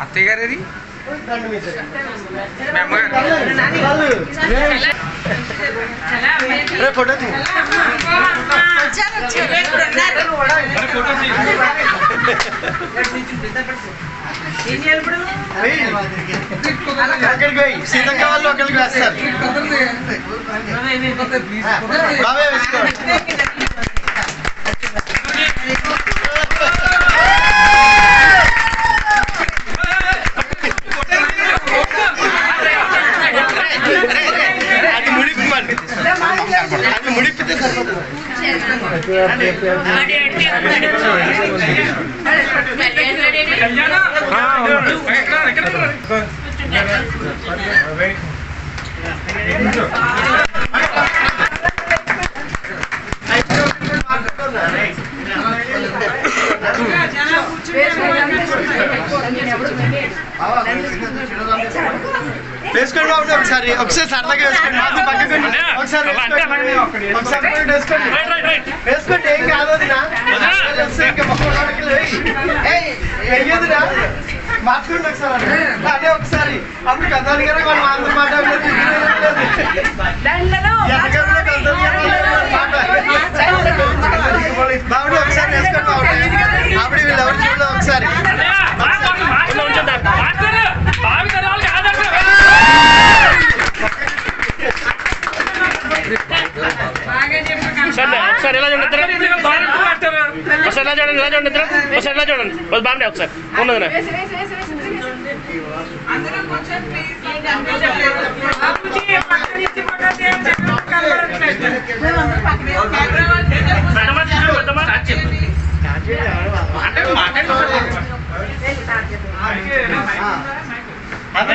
అత్తయ్య గారు అది ఫోటో అక్కడికి పోయి సీతక్క వాళ్ళు ఒకరికి వేస్తారు బాగా వేసుకోండి. అది ముడిపితే సరిపోతుంది. వేసుకోండి బాబు ఒకసారి సరదాగా వేసుకోండి. ఒకసారి వేసుకోండి ఏం కాదు. వెయ్యదురా మార్చుకోండి ఒకసారి. అదే ఒకసారి అప్పుడు కథలు గారు మనం అందరూ మాట్లాడలేదు. బాబు ఒకసారి వేసుకోండి బాబు. అప్పుడు వీళ్ళు ఎవరు చూడలేదు ఒకసారి. ఒకసారి ఎలా చూడండి, ఒకసారి ఎలా చూడండి, ఎలా చూడండి, ఒకసారి ఎలా చూడండి. బాగుండే ఒకసారి ఉన్నది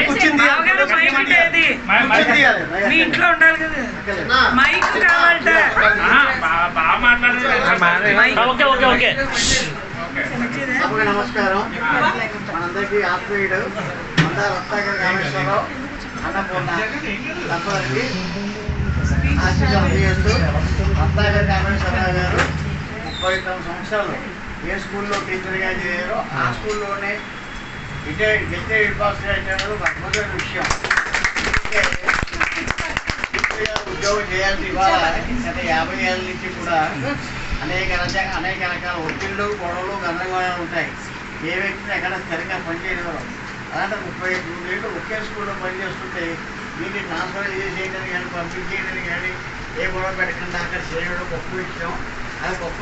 కూర్చుంది మీ ఇంట్లో ఉండాలి కదా, మైక్ కావాలట. నమస్కారం. మనందరికీ ఆత్మీయుడు మందా రత్నాకర్ కామేశ్వరరావు అన్నపూర్ణ దంపతులకి ఆశీర్వాదం. రత్నాకర్ కామేశ్వరరావు గారు 39 సంవత్సరాలు ఏ స్కూల్లో టీచర్గా చేయారో ఆ స్కూల్లోనే రిటైర్డ్ పాస్ చేయడం ఒక అద్భుతమైన విషయం. ఉద్యోగం చేయాల్సి ఇవాళ గత 50 ఏళ్ళ నుంచి కూడా అనేక రకాల ఒత్తిళ్ళు, గొడవలు, గందరగోళాలు ఉంటాయి. ఏ వ్యక్తిని ఎక్కడ స్థిరంగా పనిచేయడం. అలాంటి 35 ఏళ్ళు ఒకే స్కూల్లో పనిచేస్తుంటే దీన్ని ట్రాన్స్ఫర్ చేసేయడానికి కానీ పంపించేయడానికి కానీ ఏ గొడవ పెట్టకుండా అక్కడ చేయడం గొప్ప విషయం. అది గొప్ప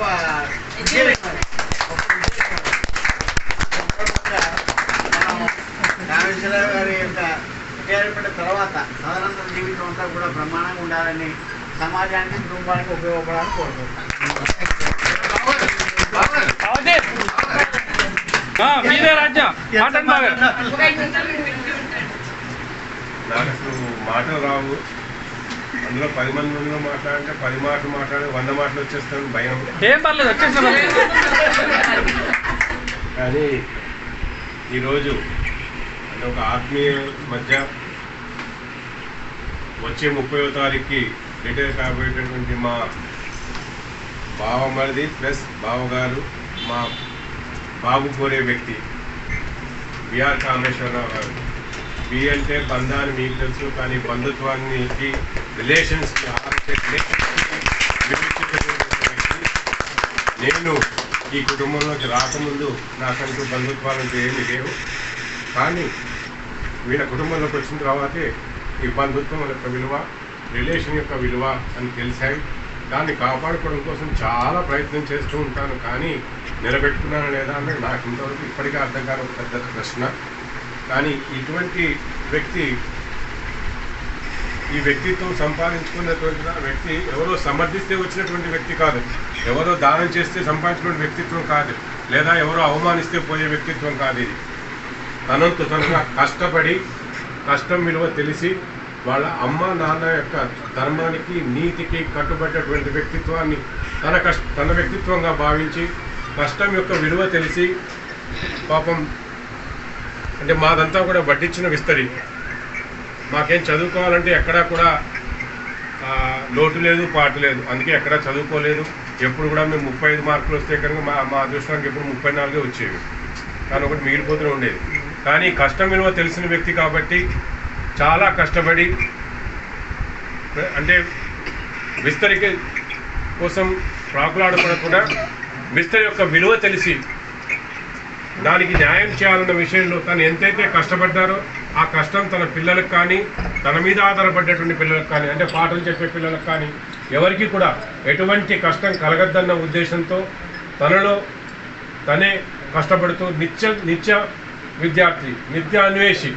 కామేశ్వరరావు గారి యొక్క రిటైర్మెంట్ తర్వాత తదనంతర జీవితం అంతా కూడా బ్రహ్మాండంగా ఉండాలని, సమాజానికి, కుటుంబానికి ఉపయోగపడాలని కోరుకుంటున్నాను. నాకు మాటలు రావు. అందులో 10 మందిలో మాట్లాడంటే 10 మాటలు మాట్లాడి 100 మాటలు వచ్చేస్తాను భయం. ఏం పర్లేదు వచ్చేస్తాను. కానీ ఈరోజు అంటే ఒక ఆత్మీయ మధ్య వచ్చే 30వ తారీఖుకి రిటైర్ కాబోయేటటువంటి మా బావమరిది ప్లస్ బావగారు, మా బాబు కోరే వ్యక్తి బిఆర్ కామేశ్వరరావు గారు. బి అంటే బంధాన్ని మీకు తెలుసు, కానీ బంధుత్వానికి రిలేషన్స్కి నేను ఈ కుటుంబంలోకి రాకముందు నాకంటూ బంధుత్వాలంటూ ఏమీ లేవు. కానీ వీళ్ళ కుటుంబంలోకి వచ్చిన తర్వాతే ఈ బంధుత్వం యొక్క విలువ, రిలేషన్ యొక్క విలువ అని తెలిసాయి. దాన్ని కాపాడుకోవడం కోసం చాలా ప్రయత్నం చేస్తూ ఉంటాను. కానీ నిలబెట్టుకున్నాను లేదా అంటే నాకు ఇంతవరకు ఇప్పటికీ అర్థం కాని ఒక పెద్ద ప్రశ్న. కానీ ఇటువంటి వ్యక్తి, ఈ వ్యక్తిత్వం సంపాదించుకున్నటువంటి వ్యక్తి ఎవరో సమర్థిస్తే వచ్చినటువంటి వ్యక్తి కాదు, ఎవరో దానం చేస్తే సంపాదించుకునే వ్యక్తిత్వం కాదు, లేదా ఎవరో అవమానిస్తే పోయే వ్యక్తిత్వం కాదు. ఇది తనంత తనగా కష్టపడి, కష్టం విలువ తెలిసి వాళ్ళ అమ్మ నాన్న యొక్క ధర్మానికి, నీతికి కట్టుబడ్డటువంటి వ్యక్తిత్వాన్ని తన వ్యక్తిత్వంగా భావించి, కష్టం యొక్క విలువ తెలిసి, పాపం అంటే మాదంతా కూడా వడ్డించిన విస్తరి. మాకేం చదువుకోవాలంటే ఎక్కడా కూడా లోటు లేదు, పాటు లేదు. అందుకే ఎక్కడా చదువుకోలేదు. ఎప్పుడు కూడా మేము 35 మార్కులు వస్తే కనుక మా అదృష్టానికి ఎప్పుడు 34 వచ్చేవి. కానీ ఒకటి మిగిలిపోతూనే ఉండేది. కానీ కష్టం విలువ తెలిసిన వ్యక్తి కాబట్టి చాలా కష్టపడి అంటే విస్తరికి కోసం ప్రాకులాడపడకుండా విస్తరి యొక్క విలువ తెలిసి దానికి న్యాయం చేయాలన్న విషయంలో తను ఎంతైతే కష్టపడ్డారో ఆ కష్టం తన పిల్లలకు కానీ తన మీద ఆధారపడ్డటువంటి పిల్లలకు కానీ అంటే పాటలు చెప్పే పిల్లలకు కానీ ఎవరికి కూడా ఎటువంటి కష్టం కలగద్దన్న ఉద్దేశంతో తనలో తనే కష్టపడుతూ నిత్య విద్యార్థి నిత్య అన్వేషి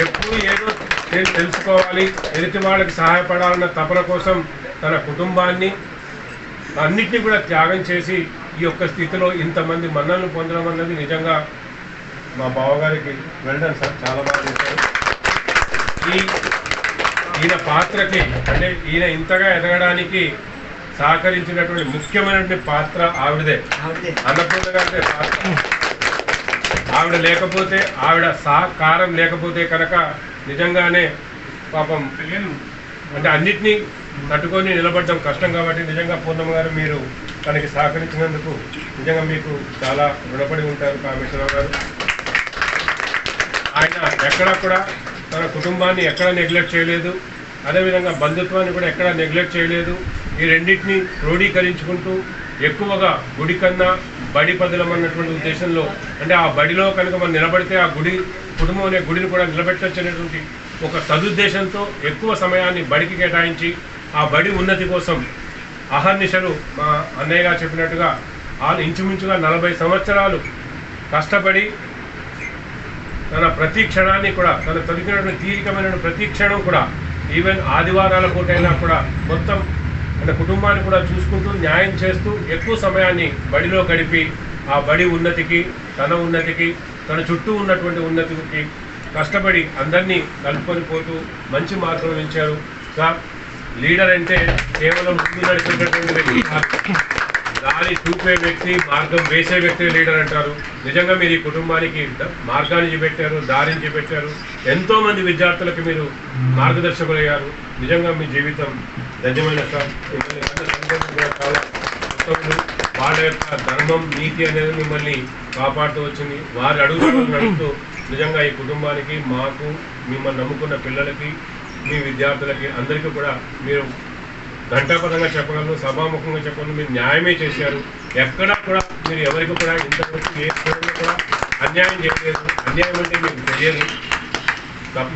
ఎప్పుడు ఏదో నేను తెలుసుకోవాలి ఎదుటి వాళ్ళకి సహాయపడాలన్న తపన కోసం తన కుటుంబాన్ని అన్నిటినీ కూడా త్యాగం చేసి ఈ యొక్క స్థితిలో ఇంతమంది మన్నలను పొందడం అన్నది నిజంగా మా బావగారికి వెళ్ళడం సార్ చాలా బాగా చేశారు. ఈయన పాత్రకి అంటే ఈయన ఇంతగా ఎదగడానికి సహకరించినటువంటి ముఖ్యమైనటువంటి పాత్ర ఆవిడదే. అన్నపూర్ణ గారి పాత్ర ఆవిడ లేకపోతే ఆవిడ సహకారం లేకపోతే కనుక నిజంగానే పాపం అంటే అన్నిటినీ తట్టుకొని నిలబడడం కష్టం కాబట్టి నిజంగా పూర్ణమ్మ గారు మీరు తనకి సహకరించినందుకు నిజంగా మీకు చాలా రుణపడి ఉంటారు కామేశ్వరరావు గారు. ఆయన ఎక్కడా కూడా తన కుటుంబాన్ని ఎక్కడా నెగ్లెక్ట్ చేయలేదు, అదేవిధంగా బంధుత్వాన్ని కూడా ఎక్కడా నెగ్లెక్ట్ చేయలేదు. ఈ రెండింటినీ క్రోడీకరించుకుంటూ ఎక్కువగా గుడి కన్నా బడి పదలం అన్నటువంటి ఉద్దేశంలో అంటే ఆ బడిలో కనుక మనం నిలబడితే ఆ గుడి కుటుంబం అనే గుడిని కూడా నిలబెట్టొచ్చనేటువంటి ఒక సదుద్దేశంతో ఎక్కువ సమయాన్ని బడికి కేటాయించి ఆ బడి ఉన్నతి కోసం అహర్నిశలు మా అన్నయ్య గారు చెప్పినట్టుగా ఇంచుమించుగా 40 సంవత్సరాలు కష్టపడి తన ప్రతి క్షణాన్ని కూడా తన తొలిగినటువంటి తీరికమైన ప్రతి క్షణం కూడా ఈవెన్ ఆదివారాల పూటైనా కూడా మొత్తం అంటే కుటుంబాన్ని కూడా చూసుకుంటూ న్యాయం చేస్తూ ఎక్కువ సమయాన్ని బడిలో గడిపి ఆ బడి ఉన్నతికి తన ఉన్నతికి తన చుట్టూ ఉన్నటువంటి ఉన్నతికి కష్టపడి అందరినీ కలుపుకొని పోతూ మంచి మార్గంలో నిలిచారు. సార్ లీడర్ అంటే కేవలం ముందు నడిచేటటువంటి వ్యక్తి దారి చూపే వ్యక్తి మార్గం వేసే వ్యక్తి లీడర్ అంటారు. నిజంగా మీరు ఈ కుటుంబానికి మార్గాన్ని చూపెట్టారు, దారిని చూపెట్టారు, ఎంతోమంది విద్యార్థులకు మీరు మార్గదర్శకులయ్యారు. నిజంగా మీ జీవితం ధన్యమైన సార్. చాలా ఉత్తములు. వాళ్ళ యొక్క ధర్మం నీతి అనేది మిమ్మల్ని కాపాడుతూ వచ్చింది. వారి అడుగులు నడుస్తూ నిజంగా ఈ కుటుంబానికి మాకు మిమ్మల్ని నమ్ముకున్న పిల్లలకి మీ విద్యార్థులకి అందరికీ కూడా మీరు ఘంటాపదంగా చెప్పగలను, సభాముఖంగా చెప్పగలను. మీరు న్యాయమే చేశారు. ఎక్కడా కూడా మీరు ఎవరికి కూడా ఇంతవరకు ఏ క్షణంలో కూడా అన్యాయం చేయలేదు. అన్యాయం అంటే మీకు తెలియదు.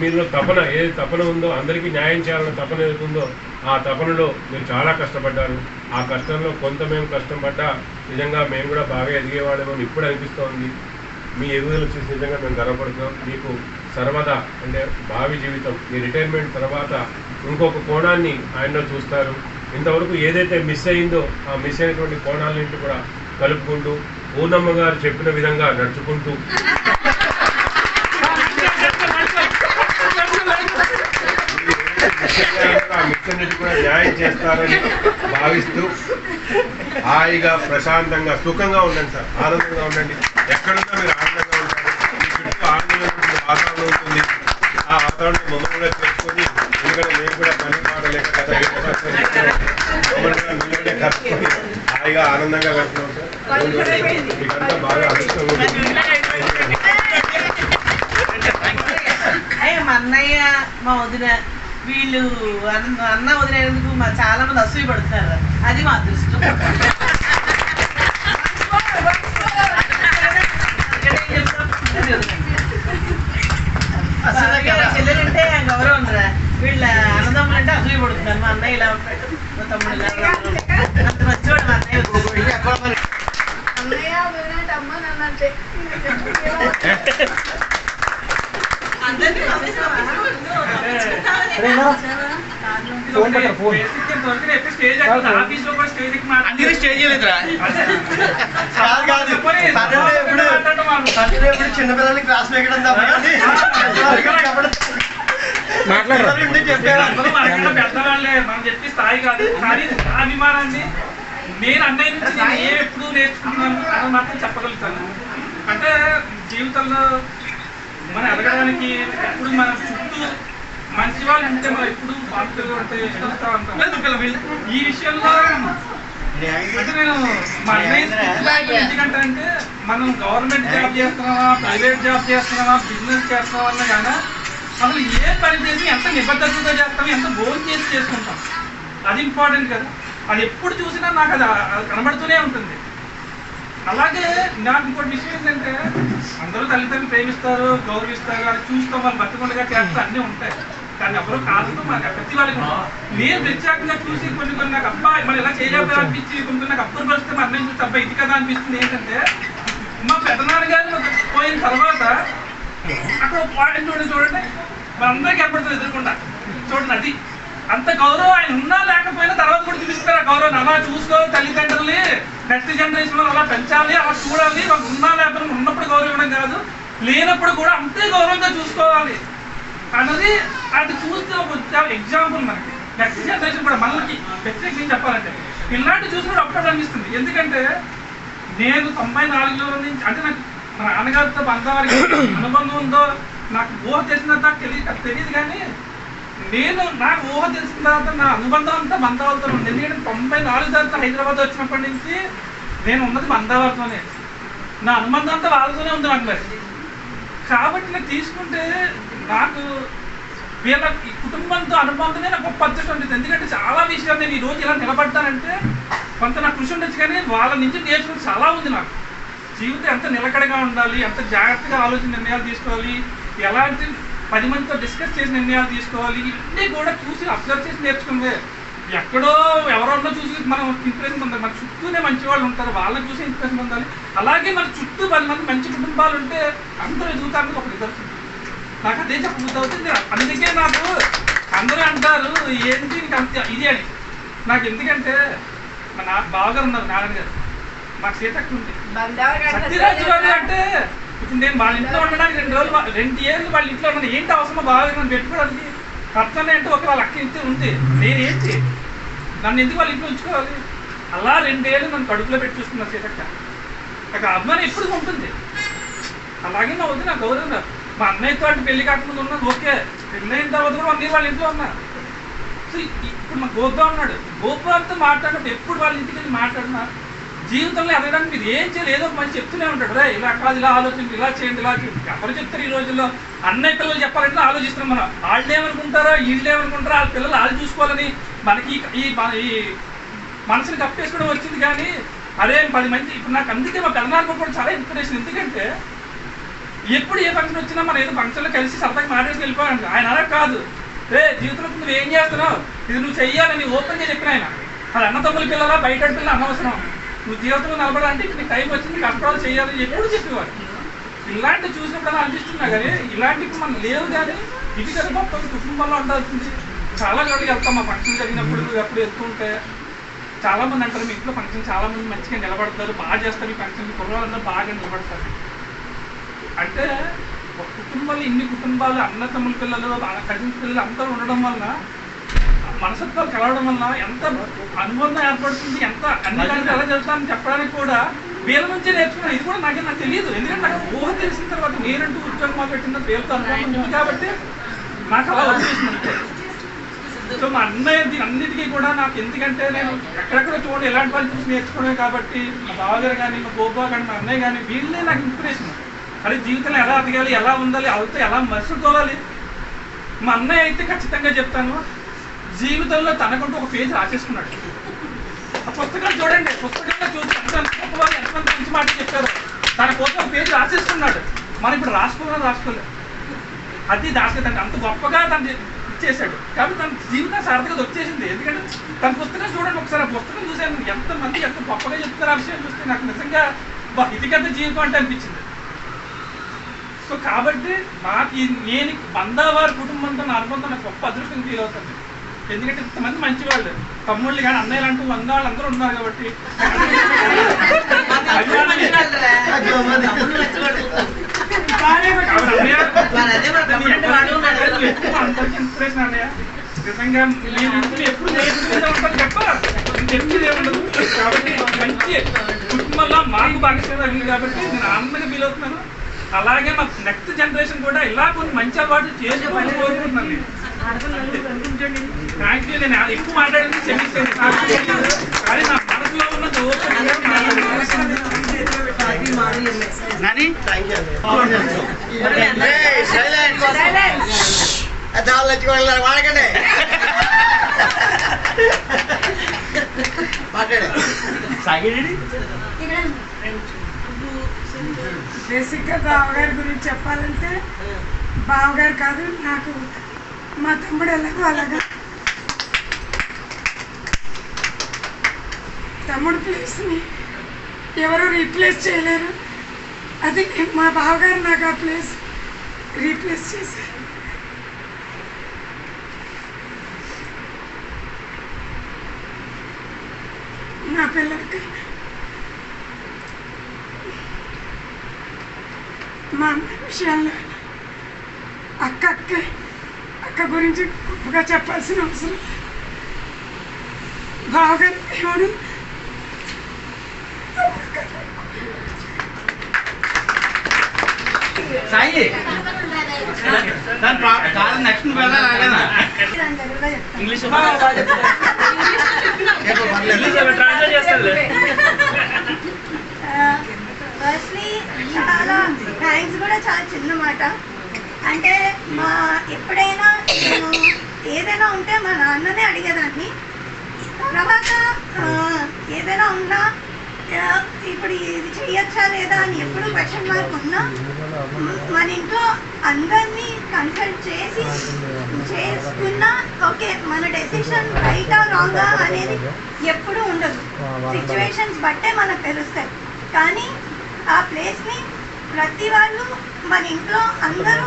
మీలో తపన ఏది తపన ఉందో అందరికీ న్యాయం చేయాలన్న తపన ఏదైతుందో ఆ తపనలో మీరు చాలా కష్టపడ్డారు. ఆ కష్టంలో కొంత మేము కష్టపడ్డా నిజంగా మేము కూడా బాగా ఎదిగేవాళ్ళమని ఇప్పుడు అనిపిస్తోంది. మీ ఎదుగుదల చూసి నిజంగా మేము గర్వపడుతున్నాం. మీకు సర్వదా అంటే భావి జీవితం మీ రిటైర్మెంట్ తర్వాత ఇంకొక కోణాన్ని ఆయనలో చూస్తారు. ఇంతవరకు ఏదైతే మిస్ అయిందో ఆ మిస్ అయినటువంటి కోణాలన్నింటి కూడా కలుపుకుంటూ పూర్ణమ్మ గారు చెప్పిన విధంగా నడుచుకుంటూ మిత్రునికి కూడా న్యాయం చేస్తారని భావిస్తూ హాయిగా ప్రశాంతంగా సుఖంగా ఉండండి సార్. ఆనందంగా ఉండండి. ఎక్కడున్నా మీరు ఆనందంగా ఉంటారు. మీ చుట్టూ ఆనందమైనటువంటి వాతావరణం ఉంటుంది. ఆ వాతావరణం మమ్మల్ని కూడా చేసుకొని ఎందుకంటే మేము కూడా పని మాడలేక కదా మమ్మల్ని కూడా నిలబడే కలుపుకొని హాయిగా ఆనందంగా గడుపుతున్నాం సార్. మీకంతా బాగా అదృష్టం ఉంటుంది. మా అన్నయ్య మా వదిన వీళ్ళు అన్న వదిలేందుకు మా చాలా మంది అసూయ పడుతున్నారు. అది మా అదృష్టం. చెల్లెలంటే గౌరవం రా. వీళ్ళ అన్నదమ్ములు అంటే అసూయ పడుతున్నారు. మా అన్నయ్య ఇలా ఉంటాడు, మా తమ్ముడు ఇలా అంత మంచివాడు మా అన్నయ్య. చిన్నపిల్లలకి క్లాస్ వేయడం పెద్దవాళ్ళే మనం చెప్పి స్థాయి కాదు. కానీ అభిమానాన్ని నేను అన్నయ్య నుంచి నేను ఎప్పుడు నేర్చుకున్నాను అని మాత్రం చెప్పగలుగుతాను. అంటే జీవితంలో మనం ఎదగడానికి ఎప్పుడు మన చుట్టూ మంచి వాళ్ళు అంటే మనం ఎప్పుడు బాధ్యతలు అంటే ఎదుగుతా ఉంటాం. ఈ విషయంలో అంటే నేను మా అన్నయ్య ఎందుకంటే అంటే మనం గవర్నమెంట్ జాబ్ చేస్తున్నావా, ప్రైవేట్ జాబ్ చేస్తున్నావా, బిజినెస్ చేస్తున్నావా అన్నా కానీ అసలు ఏ పని చేసి ఎంత నిబద్ధతతో చేస్తాం, ఎంత భోజనం చేసి చేసుకుంటాం, అది ఇంపార్టెంట్ కదా. అది ఎప్పుడు చూసినా నాకు అది కనబడుతూనే ఉంటుంది. అలాగే నాకు ఇంకోటి విషయం ఏంటంటే అందరూ తల్లిదండ్రులు ప్రేమిస్తారు, గౌరవిస్తారు, అది చూస్తాం, వాళ్ళు బతుకుండగా చేస్తారు, అన్నీ ఉంటాయి. కానీ ఎవరో కాదు మాకు ప్రతి వాళ్ళకి నేను ప్రత్యేకంగా చూసి కొన్ని నాకు అబ్బాయి మనం ఇలా చేయలేకపోతే అనిపించి కొన్ని నాకు అప్పుడు పరిస్థితి మా అన్నయ్య చూస్తే అబ్బాయి ఇది కదా అనిపిస్తుంది. ఏంటంటే మా పెద్దనాన్నగారు పోయిన తర్వాత అక్కడ పాయింట్ చూడండి మనందరికీ ఏర్పడుతుంది ఎదుర్కొండా చూడండి. అది అంత గౌరవం ఆయన ఉన్నా లేకపోయినా తర్వాత కూడా చూపిస్తారు ఆ గౌరవం. అలా చూసుకో తల్లిదండ్రులు నెక్స్ట్ జనరేషన్ లో అలా పెంచాలి, అలా చూడాలి. వాళ్ళు ఉన్నా లేకపోయినా ఉన్నప్పుడు గౌరవం ఇవ్వడం కాదు, లేనప్పుడు కూడా అంతే గౌరవంగా చూసుకోవాలి అన్నది. అది చూస్తే ఒక ఎగ్జాంపుల్ మనకి నెక్స్ట్ జనరేషన్ కూడా మనకి ప్రత్యేకంగా చెప్పాలంటే ఇలాంటి చూసినప్పుడు అప్పుడు అనిపిస్తుంది. ఎందుకంటే నేను 94లో నుంచి అంటే నాకు మా నాన్నగారితో బంధవారికి అనుబంధం ఉందో నాకు ఊహ తెలిసిన నాకు తెలియదు కానీ నేను నాకు ఊహ తెలిసిన తర్వాత నా అనుబంధం అంతా మందావరితో ఉంది. ఎందుకంటే 94 తర్వాత హైదరాబాద్ వచ్చినప్పటి నుంచి నేను ఉన్నది మందావరితోనే, నా అనుబంధం అంతా వాళ్ళతోనే ఉంది నాకు. మరి కాబట్టి నేను తీసుకుంటే నాకు వీళ్ళ ఈ కుటుంబంతో అనుబంధమే నాకు గొప్ప అదృష్టం ఉంటుంది. ఎందుకంటే చాలా విషయాలు నేను ఈరోజు ఇలా నిలబడ్డానంటే కొంత నాకు కృషి ఉండొచ్చు, కానీ వాళ్ళ నుంచి నేర్చుకుని చాలా ఉంది నాకు. జీవితం ఎంత నిలకడగా ఉండాలి, ఎంత జాగ్రత్తగా ఆలోచన నిర్ణయాలు తీసుకోవాలి, ఎలాంటి 10 మందితో డిస్కస్ చేసి నిర్ణయాలు తీసుకోవాలి, ఇవన్నీ కూడా చూసి అబ్జర్వ్ చేసి నేర్చుకుందే. ఎక్కడో ఎవరన్నా చూసి మనం ఇన్స్పిరేషన్ పొందాలి. మన చుట్టూనే మంచి వాళ్ళు ఉంటారు, వాళ్ళని చూసి ఇన్స్పిరేషన్ పొందాలి. అలాగే మన చుట్టూ 10 మంది మంచి కుటుంబాలు ఉంటే అందరూ ఎదుగుతానికి ఒక నిదర్శనం. నాకు అదే చెప్పబోతుంది. అందుకే నాకు అందరూ అంటారు ఏంటి అంత ఇది అని. నాకు ఎందుకంటే మా బావగారు ఉన్నారు, నారాయణ గారు, మాకు సీతక్క ఉంది. సత్యరాజు గారు అంటే ఇప్పుడు నేను వాళ్ళ ఇంట్లో ఉండడానికి 2 ఏళ్ళు వాళ్ళ ఇంట్లో ఉన్నాను. ఏంటి అవసరమో బాగా నన్ను పెట్టుకోవడానికి ఖర్చు అంటే ఒక వాళ్ళ అక్క ఇంటి ఉంది, నేనేంటి నన్ను ఎందుకు వాళ్ళ ఇంట్లో ఉంచుకోవాలి? అలా 2 ఏళ్ళు నన్ను కడుపులో పెట్టి చూసుకున్నారు సీతక్క. నాకు అభిమానం ఎప్పుడు ఉంటుంది. అలాగే నా వద్దు, నా గౌరవం. మా అన్నయ్యతో అంటే పెళ్లి కాకముందు ఉన్నాను, ఓకే. పెళ్ళి అయిన తర్వాత కూడా 1 ఇయర్ వాళ్ళ ఇంట్లో ఉన్నా. సో ఇప్పుడు మా గోపా ఉన్నాడు, గోపాలతో మాట్లాడినప్పుడు ఎప్పుడు వాళ్ళ ఇంటికి వెళ్ళి మాట్లాడినా జీవితంలో ఎదగడానికి మీరు ఏం చేయాలి ఏదో ఒక మంచి చెప్తూనే ఉంటాడు. రే ఇలా కాదు, ఇలా ఆలోచించి, ఇలా చేయండి, ఇలా చేయండి. ఎవరు చెప్తారు ఈ రోజుల్లో? అన్నయ్య పిల్లలు చెప్పాలంటే ఆలోచిస్తున్నాం మనం. వాళ్ళు ఏమనుకుంటారో వీళ్ళు ఏమనుకుంటారో, వాళ్ళ పిల్లలు వాళ్ళు చూసుకోవాలని మనకి ఈ మనసుని కప్పేసుకోవడం వచ్చింది. కానీ అదే 10 మంది ఇప్పుడు నాకు అందుకే మా పెద్దనాన్న కూడా చాలా ఇన్స్పిరేషన్. ఎందుకంటే ఎప్పుడు ఏ ఫంక్షన్ వచ్చినా మనం ఏదో ఫంక్షన్లో కలిసి సరదాగా మాట్లాడుకు వెళ్ళిపోయాడు. ఆయన అలా కాదు, రే జీవితంలో నువ్వు ఏం చేస్తున్నావు, ఇది నువ్వు చెయ్యాలని ఓపెన్గా చెప్పిన ఆయన. అది అన్నతమ్ముల పిల్లలా బయట పిల్లలు అనవసరం, నువ్వు జీవితంలో నిలబడాలంటే ఇప్పుడు టైం వచ్చింది, కష్టాలు చేయాలని ఎప్పుడు చెప్పేవాడు. ఇలాంటి చూసినప్పుడు అనిపిస్తున్నా కానీ ఇలాంటివి మనం లేవు. కానీ ఇది కదా మొత్తం కుటుంబంలో ఉండాల్సింది. చాలా చోట్లకి వెళ్తాం, మా ఫంక్షన్ జరిగినప్పుడు ఎప్పుడు వెళ్తుంటే చాలా మంది అంటారు మీ ఇంట్లో ఫంక్షన్ చాలా మంది మంచిగా నిలబడతారు, బాగా చేస్తారు ఈ ఫంక్షన్, కుర్రవాళ్ళందరూ బాగా నిలబడతారు. అంటే ఒక కుటుంబంలో ఇన్ని కుటుంబాలు అన్నతమ్ముల పిల్లలు, కజిన్స్ పిల్లలు అందరూ ఉండడం వల్ల మనసత్వాలు కలవడం వల్ల ఎంత అనుబంధం ఏర్పడుతుంది, ఎంత అన్ని దానికి ఎలా జరుగుతానని చెప్పడానికి కూడా వీళ్ళ నుంచే నేర్చుకున్నాను. ఇది కూడా నాకు తెలియదు. ఎందుకంటే నాకు ఊహ తెలిసిన తర్వాత నేనంటూ ఉద్యోగం మొదలుపెట్టిన వీళ్ళతో అనుభవం ఉంది కాబట్టి నాకు అలా వచ్చేసింది. సో మా అన్నయ్య అన్నిటికీ కూడా నాకు ఎందుకంటే నేను ఎక్కడెక్కడ చూడండి ఎలాంటి వాళ్ళు చూసి నేర్చుకోవడమే కాబట్టి మా బావగారు కానీ, మా గోపా కానీ, మా అన్నయ్య కానీ వీళ్ళే నాకు ఇన్స్పిరేషన్. అదే జీవితంలో ఎలా ఎదగాలి, ఎలా ఉండాలి, వాళ్ళతో ఎలా మసులుకోవాలి. మా అన్నయ్య అయితే ఖచ్చితంగా చెప్తాను, జీవితంలో తనకంటూ ఒక పేజ్ రాసేసుకున్నాడు. ఆ పుస్తకాలు చూడండి, పుస్తకంలో చూసి గొప్పవాళ్ళు ఎంతమంది మంచి మాట చెప్పారు, తన కోసం ఒక పేజ్ రాసేసుకున్నాడు. మనం ఇప్పుడు రాసుకోలేదు. అది దాచేదండి, అంత గొప్పగా తను ఇచ్చేసాడు. కాబట్టి తన జీవితం సార్థకత వచ్చేసింది. ఎందుకంటే తన పుస్తకం చూడండి ఒకసారి, ఆ పుస్తకం చూసాను ఎంతమంది ఎంత గొప్పగా చెప్తారు ఆ విషయం చూస్తే నాకు నిజంగా ఇది కదా జీవితం అంటే అనిపించింది. సో కాబట్టి నాకు నేను బందావారి కుటుంబంతో నా అనుబంధం నాకు గొప్ప అదృష్టం ఫీల్ అవుతుంది. ఎందుకంటే ఇంతమంది మంచివాళ్ళు, తమ్ముళ్ళు కానీ అన్నయ్యలు అంటూ వాళ్ళందరూ ఉన్నారు కాబట్టి అందరికి ఇన్స్పిరేషన్ అన్నయ్య. నిజంగా నేను ఎప్పుడు ఉంటాను చెప్పాలి, చెప్పేది ఏముండదు. కాబట్టి మంచి కుటుంబంలో మాకు భాగస్వామ్యం అయింది కాబట్టి నేను ఆనందంగా ఫీల్ అవుతున్నాను. అలాగే మా నెక్స్ట్ జనరేషన్ కూడా ఇలా కొన్ని మంచి అలవాట్లు చేసుకోవాలని కోరుకుంటున్నాను. Thank you. నేను ఎక్కువ మాట్లాడింది క్షమించండి, కానీ నా మనసులో వాడకండి మాట్లాడే బేసిక్గా బావగారి గురించి చెప్పాలంటే బావగారు కాదు, నాకు మా తమ్ముడు ఎలాగో అలాగా తమ్ముడు ప్లేస్ని ఎవరు రీప్లేస్ చేయలేరు. అది మా బావగారు నాకు ఆ ప్లేస్ రీప్లేస్ చేశారు. నా పిల్లలకి మా అమ్మాయి విషయాల్లో అక్క గురించి గొప్పగా చెప్పాల్సిన అవసరం. బావగారు దేవుడు సాయి నెక్స్ట్ ఇంగ్లీష్ ఫస్ట్లీ చాలా థ్యాంక్స్ కూడా చాలా చిన్న మాట. అంటే ఎప్పుడైనా నేను ఏదైనా ఉంటే మా నాన్ననే అడిగేదాన్ని. తర్వాత ఏదైనా ఉన్నా ఇప్పుడు ఇది చెయ్యొచ్చా లేదా అని ఎప్పుడు క్వశ్చన్ మార్క్ ఉన్నా మన ఇంట్లో అందరినీ కన్సల్ట్ చేసి చేసుకున్నా ఓకే మన డెసిషన్ రైటా రాంగా అనేది ఎప్పుడూ ఉండదు. సిచ్యువేషన్స్ బట్టే మనకు తెలుస్తాయి. కానీ ఆ ప్లేస్ని ప్రతి వాళ్ళు మన ఇంట్లో అందరూ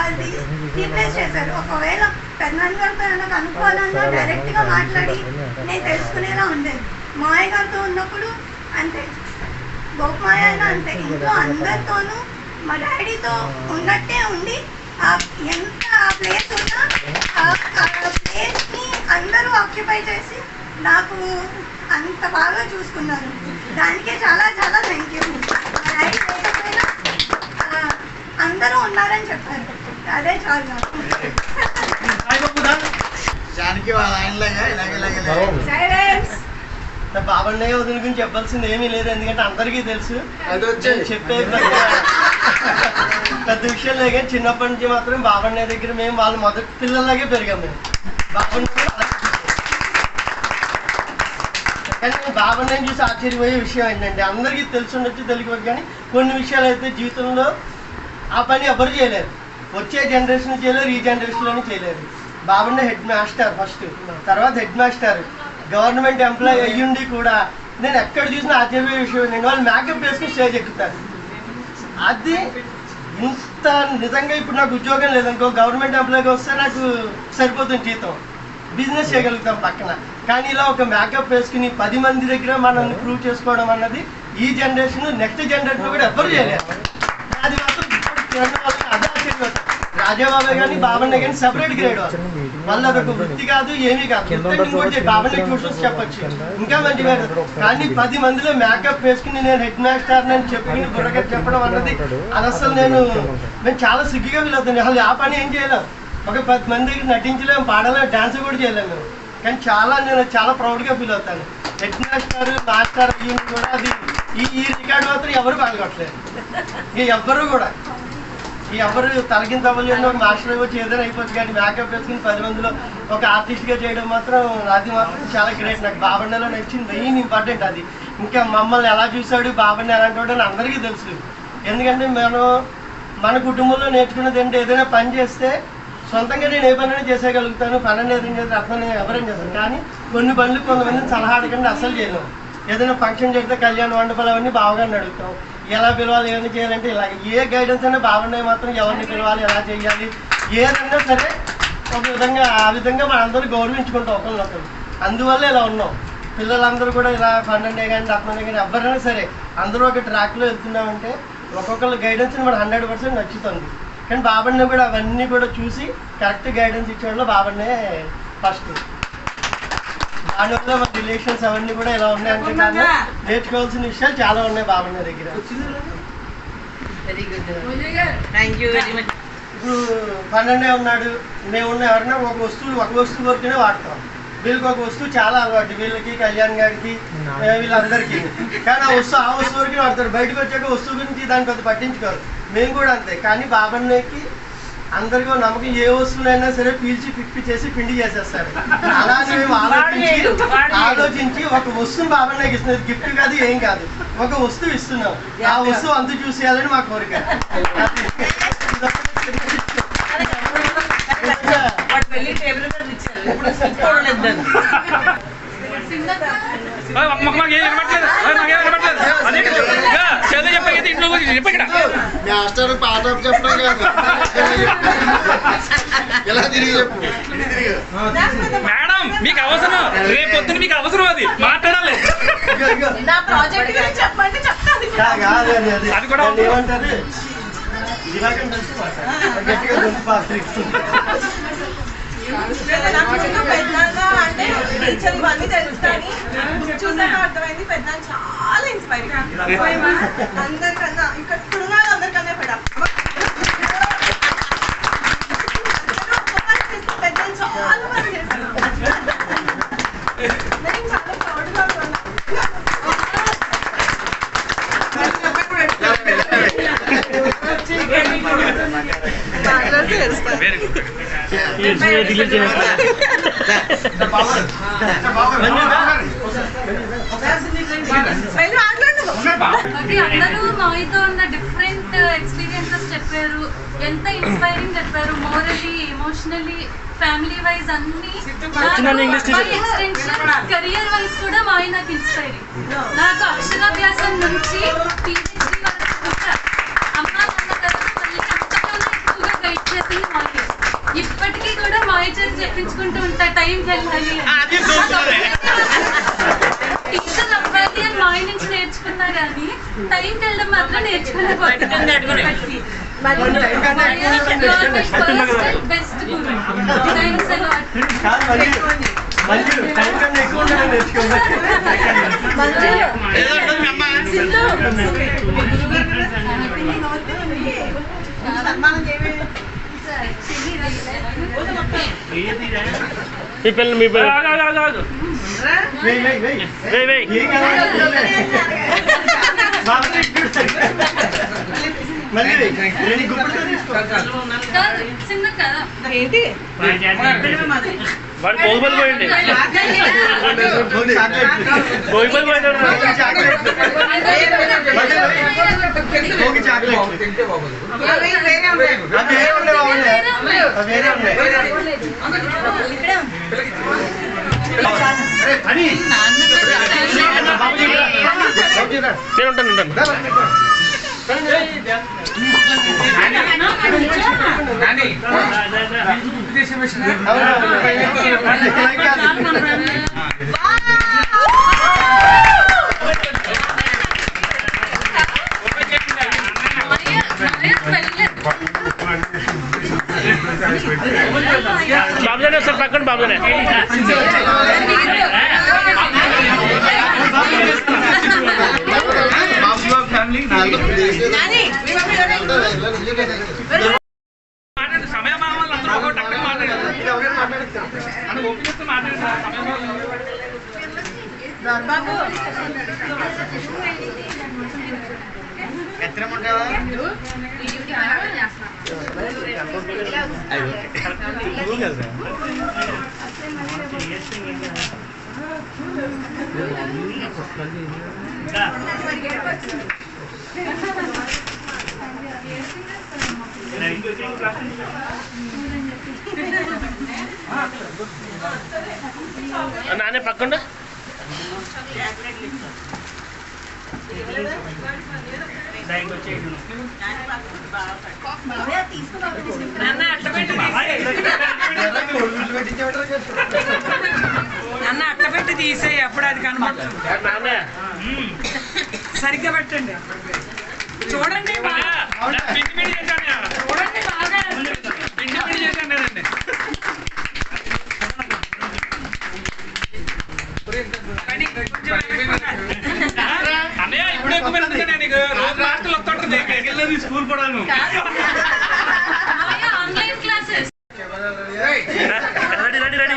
అది రీప్లేస్ చేశారు. ఒకవేళ పెద్దనాన్న గారితో ఏమైనా కనుక్కోవాలన్నా డైరెక్ట్గా మాట్లాడి నేను తెలుసుకునేలా ఉండేది. మాయ గారితో ఉన్నప్పుడు అంతే, గోపమాయ అయినా అంతే. ఇంట్లో అందరితోనూ మా డాడీతో ఉన్నట్టే ఉండి ఎంత ఆ ప్లేస్ ఉన్నా ఆ ప్లేస్ని అందరూ ఆక్యుపై చేసి నాకు అంత బాగా చూసుకున్నారు. దానికే చాలా చాలా థ్యాంక్ యూ. మా డాడీ లేకపోయినా అందరూ ఉన్నారని చెప్పారు, అదే చాలు నాకు. జానికి వాళ్ళ ఆయనలాగా బాబన్నయ్య వదిన గురించి చెప్పాల్సింది ఏమీ లేదు, ఎందుకంటే అందరికీ తెలుసు. చెప్పే పెద్ద విషయం లేదు. కానీ చిన్నప్పటి నుంచి మాత్రం బాబన్నయ్య దగ్గర మేము వాళ్ళ మొదటి పిల్లల్లాగే పెరిగాం. మేము బాబన్నయ్య కానీ బాబన్నయ్యని చూసి ఆశ్చర్యపోయే విషయం ఏంటంటే అందరికీ తెలిసి ఉండొచ్చు తెలియదు, కానీ కొన్ని విషయాలు అయితే జీవితంలో ఆ పని ఎవరు చేయలేరు. వచ్చే జనరేషన్ చేయలేరు, ఈ జనరేషన్లోనే చేయలేరు. బాబన్నయ్య హెడ్ మాస్టర్ ఫస్ట్, తర్వాత హెడ్ మాస్టర్, గవర్నమెంట్ ఎంప్లాయీ అయ్యుండి కూడా నేను ఎక్కడ చూసినా ఆశ్చర్యపోయే విషయం ఏంటంటే వాళ్ళు మేకప్ వేసుకుని స్టేజ్ ఎక్కుతారు. అది ఇంత నిజంగా ఇప్పుడు నాకు ఉద్యోగం లేదనుకో, గవర్నమెంట్ ఎంప్లాయీకి వస్తే నాకు సరిపోతుంది జీతం, బిజినెస్ చేయగలుగుతాం పక్కన. కానీ ఇలా ఒక మేకప్ వేసుకుని 10 మంది దగ్గర మనల్ని ప్రూవ్ చేసుకోవడం అన్నది ఈ జనరేషన్ నెక్స్ట్ జనరేషన్ కూడా ఎవ్వరు చేయలేరు. అది మాత్రం అదే ఆశ్చర్యపోతారు. రాజాబాబాయ్ కానీ బాబన్నయ్య కానీ సెపరేట్ గ్రేడ్ వాళ్ళు అదొక వృత్తి కాదు, ఏమీ కాదు. బాబన్నయ్య ట్యూషన్స్ చెప్పచ్చు, ఇంకా మంచిగా. కానీ 10 మందిలో మేకప్ వేసుకుని నేను హెడ్ మాస్టర్ అని చెప్పుకుని బుర్రగా చెప్పడం అన్నది అది అసలు మేము చాలా సిగ్గుగా ఫీల్ అవుతుంది. అసలు ఆ పని ఏం చేయలేం, ఒక 10 మంది దగ్గర నటించలేము, పాడలేము, డాన్స్ కూడా చేయలేము మేము. కానీ నేను చాలా ప్రౌడ్గా ఫీల్ అవుతాను. హెడ్ మాస్టర్ కూడా అది ఈ రికార్డు మాత్రం ఎవరు పాల్గొట్టలేదు. ఇక ఎవ్వరు కూడా ఎవరు తలకింత అవ్వలేదు. ఒక మాస్టర్ అయిపోవచ్చు, ఏదైనా అయిపోవచ్చు, కానీ మేకప్ వేసుకుని 10 మందిలో ఒక ఆర్టిస్ట్గా చేయడం మాత్రం అది మాత్రం చాలా గ్రేట్. నాకు బాబన్నలో నచ్చింది మెయిన్ ఇంపార్టెంట్ అది. ఇంకా మమ్మల్ని ఎలా చూసాడు బాబన్న ఎలాంటి వాడు అని అందరికీ తెలుసు. ఎందుకంటే మన కుటుంబంలో నేర్చుకున్నది ఏంటి, ఏదైనా పని చేస్తే సొంతంగా నేను ఏ పనైనా చేసేయగలుగుతాను, పని ఏదైనా చేస్తే అర్థం ఎవరైనా చేస్తాను. కానీ కొన్ని పనులు కొంతమందిని సలహా అడగండి అసలు చేయలేము. ఏదైనా ఫంక్షన్ చేస్తే కళ్యాణ మండపాలు అవన్నీ బావగారిని అడుగుతాం, ఎలా పిలవాలి, ఏమైనా చేయాలంటే ఇలాగ ఏ గైడెన్స్ అయినా బాగున్నాయి. మాత్రం ఎవరిని పిలవాలి, ఎలా చేయాలి, ఏదైనా సరే ఒక విధంగా ఆ విధంగా మనందరూ గౌరవించుకుంటాం ఒకరినొకరు. అందువల్ల ఇలా ఉన్నాం. పిల్లలందరూ కూడా ఇలా పండండే కానీ రత్నండే కానీ ఎవరైనా సరే అందరూ ఒక ట్రాక్లో వెళ్తున్నామంటే ఒక్కొక్కరు గైడెన్స్ని మనం 100% నచ్చుతుంది. కానీ బాబన్నయ్య కూడా అవన్నీ కూడా చూసి కరెక్ట్ గైడెన్స్ ఇచ్చేవాళ్ళు బాబన్నయ్య ఫస్ట్. దానివల్ల మన రిలేషన్స్ అవన్నీ కూడా ఇలా ఉన్నాయంటే కానీ నేర్చుకోవాల్సిన విషయాలు చాలా ఉన్నాయి బాబన్నయ్య దగ్గర. ఇప్పుడు 12 ఉన్నాడు, మేము ఉన్న ఎవరైనా ఒక వస్తువు వరకునే వాడతాం. వీళ్ళకి ఒక వస్తువు చాలా అలవాటు, వీళ్ళకి కళ్యాణ్ గారికి వీళ్ళందరికీ. కానీ ఆ వస్తువు వరకు వాడతారు, బయటకు వచ్చాక వస్తువు గురించి దాన్ని పెద్ద పట్టించుకోరు. మేము కూడా అంతే. కానీ బాబన్నకి అందరికీ నమ్మకం, ఏ వస్తువులైనా సరే పీల్చి పిప్పి చేసి పిండి చేసేస్తారు. అలానే మేము ఆలోచించి ఒక వస్తువుని బాబన్నకి ఇస్తున్నారు. గిఫ్ట్ కాదు, ఏం కాదు, ఒక వస్తువు ఇస్తున్నాం. ఆ వస్తువు అంత చూసేయాలని మా కోరిక. మాస్టర్ పాట చెప్పడం కాదు, ఎలా తిరిగి చెప్పు. మేడం మీకు అవసరం, రేపు పొద్దున మీకు అవసరం, అది మాట్లాడాలి. అది కూడా ఏమంటారు, గట్టిగా అంటే టీచర్ ఇవన్నీ తెలుసు కానీ చూసాక అర్థమైంది పెద్ద చాలా ఇన్స్పైరింగ్. అందరికన్నా ఇప్పుడున్న అందరికన్నా పెద్ద చాలా మంది చేశారు. నేను చాలా ప్రౌడ్గా ఉన్నా. అందరూ మాతో ఉన్న డిఫరెంట్ ఎక్స్పీరియన్సెస్ చెప్పారు, ఎంత ఇన్స్పైరింగ్ చెప్పారు. మోరలీ, ఎమోషనల్లీ, ఫ్యామిలీ వైజ్ అన్ని, ఎక్స్టెన్షన్ కెరియర్ వైజ్ కూడా మా నాకు ఇన్స్పైరింగ్. నాకు అక్షరాభ్యాసం నుంచి PhD వరకు కూడా అమ్మ నాన్న కదా మళ్ళీ అంతలోనే ఎక్కువగా గైడ్ చేసింది మాయ. ఇప్పటికీ కూడా మాయ చేసి చెప్పించుకుంటూ ఉంటా, టైంకి వెళ్ళాలి టీచర్ అవ్వాలి అని మాయ నుంచి నేర్చుకున్నా కానీ టైంకి వెళ్ళడం మాత్రం నేర్చుకునే బెస్ట్ గురు. Thanks a lot. మీ పిల్లలు మీ పిల్లలు వాడు పోగుబడి పోయింది, పోగుబడి పోయింది. నేను ఉంటాను బాబుజానే సార్ పక్కన బాబుజానే సమయం అందరూ టక్కన మాట్లాడారు. నానే పక్కన అన్న అట్టపెట్టి తీసేయి, అప్పుడు అది కనబడుతుంది. సరిగ్గా పెట్టండి, చూడండి చూడండి బాగా అన్నయ్య ఇప్పుడు ఎక్కువ నీకు రోజు మార్కులు వస్తుంటుంది స్కూల్ పడాను. Online classes ready ready ready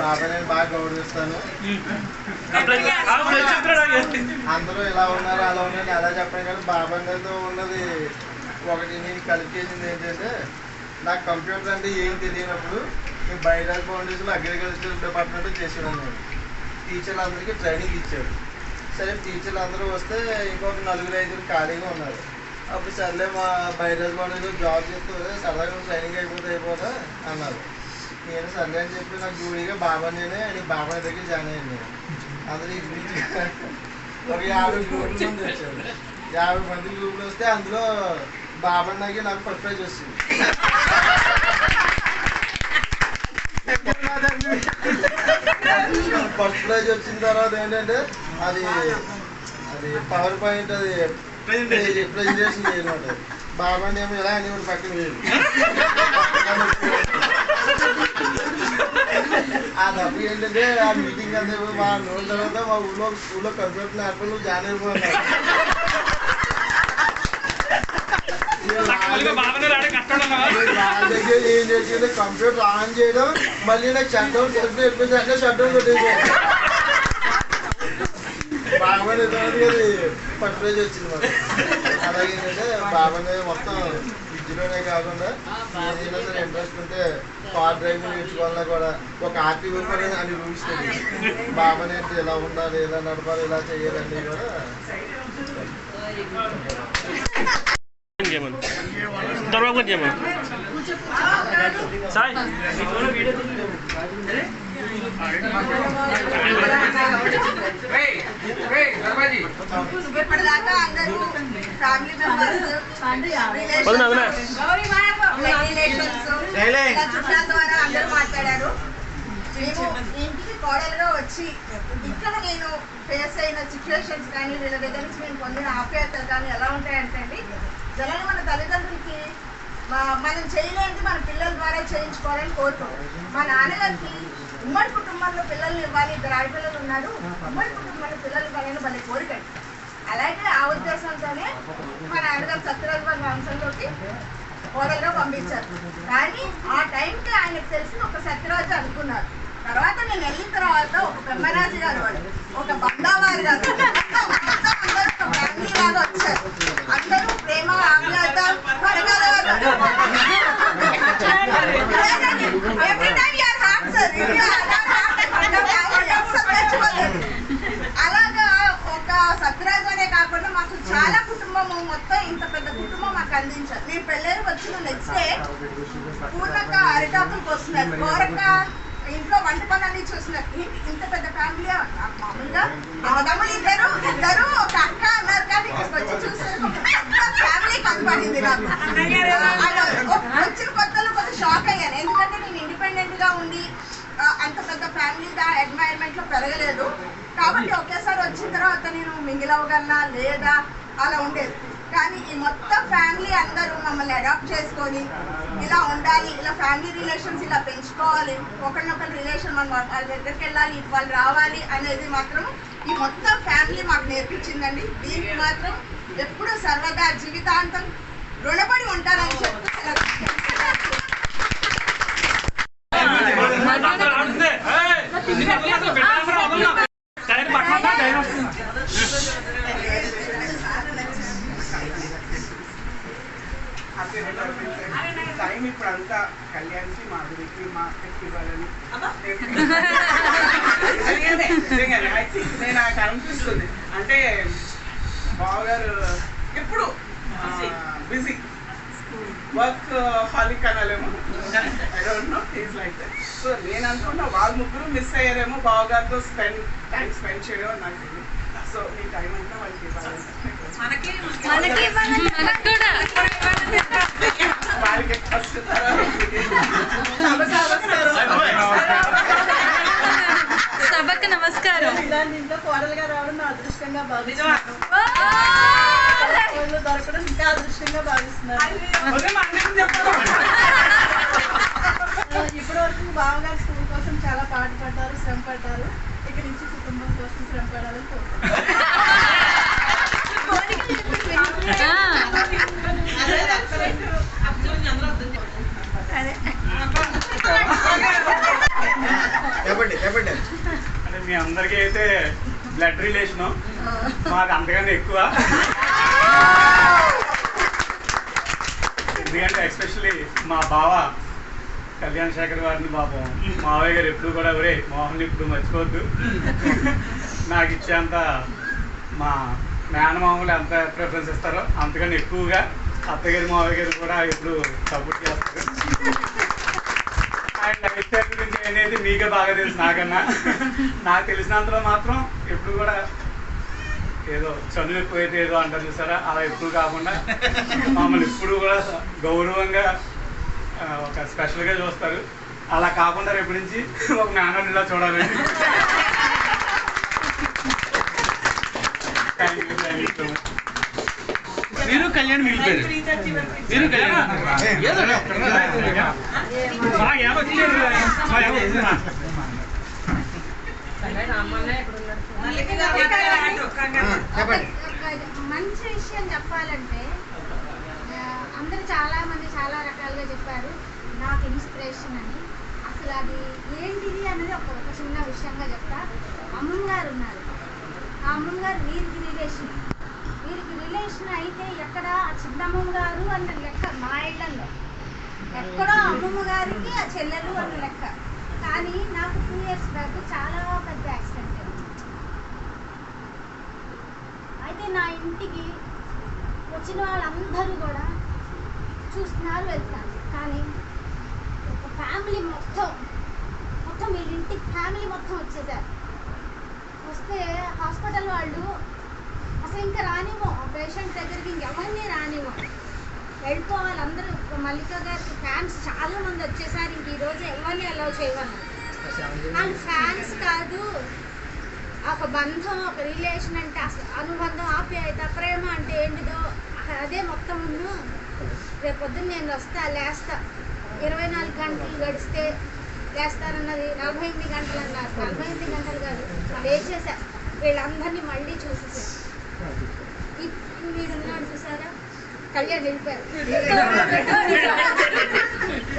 బాబాయ్ బాగా గౌరవిస్తాను. అందరూ ఇలా ఉన్నారు అలా ఉన్నారు అలా చెప్పాను కానీ బాబాయ్తో ఉన్నది ఒకటి నేను కలిపేసింది ఏంటంటే నాకు కంప్యూటర్ అంటే ఏం తెలియనప్పుడు నేను బైరాజ్ ఫౌండేషన్లో అగ్రికల్చర్ డిపార్ట్మెంట్ చేసేవాడిని. నేను టీచర్లు అందరికీ ట్రైనింగ్ ఇచ్చాడు. సరే టీచర్లు అందరూ వస్తే ఇంకొక 4-5 ఖాళీగా ఉన్నారు. అప్పుడు సర్లే మా బైరాజ్ ఫౌండేషన్ జాబ్ చేస్తూ సరదాగా ట్రైనింగ్ అయిపోతా అన్నారు. నేను సర్లే అని చెప్పి నాకు జూడీగా బాబానేనే అని బాబాయ్ దగ్గర జాయిన్ అయ్యాను. నేను అందరూ ఇంటి నుంచి ఒక 50 గ్రూపుల మంది వచ్చారు. 50 మంది గ్రూపులు వస్తే అందులో బాబాయ్ నాకు ఫస్ట్ ప్రైజ్ వచ్చింది. ఫస్ట్ ప్రైజ్ వచ్చిన తర్వాత ఏంటంటే అది పవర్ పాయింట్ అది ప్రెజెంటేషన్ చేయనమాట. బాబాయ్ ఏమో ఇలా అని పక్కన వేయదు. ఆ తప్పు ఏంటంటే ఆ మీటింగ్ అంతా మా రోజుల తర్వాత మా ఊళ్ళో కంప్యూటర్ నేర్పలు జాయిన్ అయిపోయినారు. దగ్గర ఏం చేసింది కంప్యూటర్ ఆన్ చేయడం మళ్ళీ నాకు షట్ డౌన్ అంటే షట్ డౌన్ పెట్టేది. బాబాయ్ అది ఫస్ట్ ప్రైజ్ వచ్చింది మాకు. అలాగే ఏంటంటే బాబాయ్ మొత్తం విద్యలోనే కాకుండా ఏదైనా సరే ఇంట్రెస్ట్ ఉంటే కార్ డ్రైవింగ్ నేర్చుకోవాలన్నా కూడా ఒక ఆర్టీఓ కూడా అని రూల్స్ తెలియదు. బాబాయ్ అంటే ఇలా ఉండాలి, ఇలా నడపాలి, ఇలా చేయాలని కూడా ఇప్పటిదాకా అందరూ ఫ్యామిలీ మెంబర్స్ చుట్టాల ద్వారా అందరూ మాట్లాడారు. మేము ఇంటికి కోడలుగా వచ్చి ఇక్కడ నేను ఫేస్ అయిన సిచ్యువేషన్స్ కానీ వీళ్ళ దగ్గర నుంచి నేను పొందిన ఆప్యాయతలు కానీ ఎలా ఉంటాయంటే అండి, జనాలు మన తల్లిదండ్రులకి మనం చేయలేనిది మన పిల్లల ద్వారా చేయించుకోవాలని కోరుకోవాలి. మా నాన్నగారికి ఉమ్మడి కుటుంబంలో పిల్లల్ని ఇవ్వాలి, 2 ఆడపిల్లలు ఉన్నారు, ఉమ్మడి కుటుంబంలో పిల్లలు ఇవ్వాలని వాళ్ళ కోరిక. అలాగే ఆ ఉద్దేశంతోనే మా నాన్నగారు సత్యరాజు వారి వంశంలోకి కోడలుగా పంపించారు. కానీ ఆ టైంకి ఆయనకు తెలిసి ఒక సత్యరాజు అనుకున్నారు. తర్వాత నేను వెళ్ళిన తర్వాత ఒక బ్రహ్మరాజు గారు వాడు, ఒక బందావారు గారు, అందరూ ఒక ఫ్యామిలీ లాగా వచ్చారు. అందరూ ప్రేమ ఆప్యాయత అలాగా ఒక సత్యరాజు అనే కాకుండా మాకు చాలా కుటుంబము మొత్తం ఇంత పెద్ద కుటుంబం మాకు అందించారు. మేము పెళ్ళేరు వచ్చిన నెక్స్ట్ డే పూర్ణక్క అరిటాకులకు వస్తున్నారు, కోరక్క ఇంట్లో వంట పనులన్నీ చూస్తున్నారు. ఇంత పెద్ద ఫ్యామిలీ మామూలుగా అమ్మదమ్ములు ఇద్దరు ఒక అక్క అన్నారు. కానీ ఇక్కడికి వచ్చి చూసారు ఫ్యామిలీ కనపడింది నాకు. వచ్చిన కొత్తలో కొంచెం షాక్ అయ్యాను, ఎందుకంటే నేను ఇండిపెండెంట్ గా ఉండి అంత పెద్ద ఫ్యామిలీ ఎన్వైరన్మెంట్ లో పెరగలేదు. కాబట్టి ఒకేసారి వచ్చిన తర్వాత నేను మింగిల్ అవ్వగలనా లేదా అలా ఉండేది. కానీ ఈ మొత్తం ఫ్యామిలీ అందరూ మమ్మల్ని అడాప్ట్ చేసుకొని ఇలా ఉండాలి, ఇలా ఫ్యామిలీ రిలేషన్స్ ఇలా పెంచుకోవాలి, ఒకరినొకరి రిలేషన్ మనం వాళ్ళ దగ్గరికి వెళ్ళాలి, వాళ్ళు రావాలి అనేది మాత్రం ఈ మొత్తం ఫ్యామిలీ మాకు నేర్పించిందండి. దీనికి మాత్రం ఎప్పుడూ సర్వదా జీవితాంతం రుణపడి ఉంటానని చెప్తున్నారు. టైం ఇప్పుడు అంతా కళ్యాణ్కి మాధురికి మా అక్కకి ఇవ్వాలని నేను నాకు అనిపిస్తుంది. అంటే బావగారు ఎప్పుడు బిజీ వర్క్ హాలిక్ అనాలేమో, I don't know is like that. So నేను అనుకున్నా వాళ్ళ ముగ్గురు మిస్ అయ్యారేమో బావగారితో టైం స్పెండ్ చేయడం అని నాకు తెలియదు. సో ఈ టైం అంతా వాళ్ళకి ఇవ్వాలి. సభకు నమస్కారం. ఇంట్లో కోడలుగా రావడం నా అదృష్టంగా భావిస్తున్నాను. దొరకడం ఇంకా అదృష్టంగా భావిస్తున్నారు. ఇప్పటి వరకు బావగారు స్కూల్ కోసం చాలా పాటుపడ్డారు, శ్రమ పడ్డారు. ఇక్కడి నుంచి కుటుంబం కోసం శ్రమ పడాలని కోరుకుంటున్నారు. అంటే మీ అందరికీ అయితే బ్లడ్ రిలేషను, మాకు అంతకన్నా ఎక్కువ. ఎందుకంటే ఎస్పెషల్లీ మా బావ కళ్యాణ్ శేఖర్ గారిని పాపం మావయ్య గారు ఎప్పుడు కూడా ఒరే మోహన్ ఇప్పుడు మర్చిపోవద్దు, నాకు ఇచ్చేంత మా మేనమామలు ఎంత ప్రిఫరెన్స్ ఇస్తారో అంతకన్నా ఎక్కువగా అత్తగారి మావయ్య గారు కూడా ఎప్పుడు సపోర్ట్ చేస్తారు. అండ్ లైఫ్ స్టైల్ గురించి అనేది మీకే బాగా తెలుసు నాకన్నా. నాకు తెలిసినంతలో మాత్రం ఎప్పుడు కూడా ఏదో చదువు ఎక్కువైతే ఏదో అంటారు చూసారా, అలా ఎప్పుడు కాకుండా మమ్మల్ని ఎప్పుడు కూడా గౌరవంగా ఒక స్పెషల్గా చూస్తారు. అలా కాకుండా రేపు నుంచి ఒక నాన్నలా చూడాలని. మీరు కళ్యాణ్ మిగిలిపోయారు. మీరు కళ్యాణ్ మంచి విషయం చెప్పాలంటే అందరూ చాలా మంది చాలా రకాలుగా చెప్పారు నాకు ఇన్స్పిరేషన్ అని. అసలు అది ఏంటిది అనేది ఒక చిన్న విషయంగా చెప్తా. అమ్మమ్మ గారు ఉన్నారు, ఆ అమ్మమ్మ గారు వీరికి రిలేషన్ అయితే ఎక్కడ ఆ చిన్నమ్మమ్మ గారు అన్న లెక్క. మా ఇళ్లలో ఎక్కడో అమ్మమ్మ గారికి ఆ చెల్లెలు అన్న లెక్క. కానీ నాకు 2 years బ్యాక్ చాలా పెద్ద యాక్సిడెంట్ అయింది. అయితే నా ఇంటికి వచ్చిన వాళ్ళందరూ కూడా చూస్తున్నారు, వెళ్తున్నారు. కానీ ఒక ఫ్యామిలీ మొత్తం వీళ్ళ ఇంటికి ఫ్యామిలీ మొత్తం వచ్చేసారు. వస్తే హాస్పిటల్ వాళ్ళు అసలు ఇంకా రానివ్వం, ఆ పేషెంట్ దగ్గరికి ఇంకెవరిని రానివ్వం, వెళ్ళిపోవాలి అందరూ. మల్లిక గారికి ఫ్యాన్స్ చాలా మంది వచ్చేసారు, ఇంక ఈరోజు ఎవరిని అలౌ చేయమన్నారు. వాళ్ళు ఫ్యాన్స్ కాదు, ఒక బంధం, ఒక రిలేషన్ అంటే అసలు అనుబంధం, ఆప్యాయత, ప్రేమ అంటే ఏంటిదో అదే మొత్తం ముందు. రేపు పొద్దున్న నేను వస్తా, లేస్తా, 24 గంటలు గడిస్తే లేస్తానన్నది 48 గంటలు అన్నారు. 48 గంటలు కాదు, లేచేసా. వీళ్ళందరినీ మళ్ళీ చూసేసారు. వీడున్నాడు చూసారా, కళ్యాణ్ వెళ్ళిపోయారు.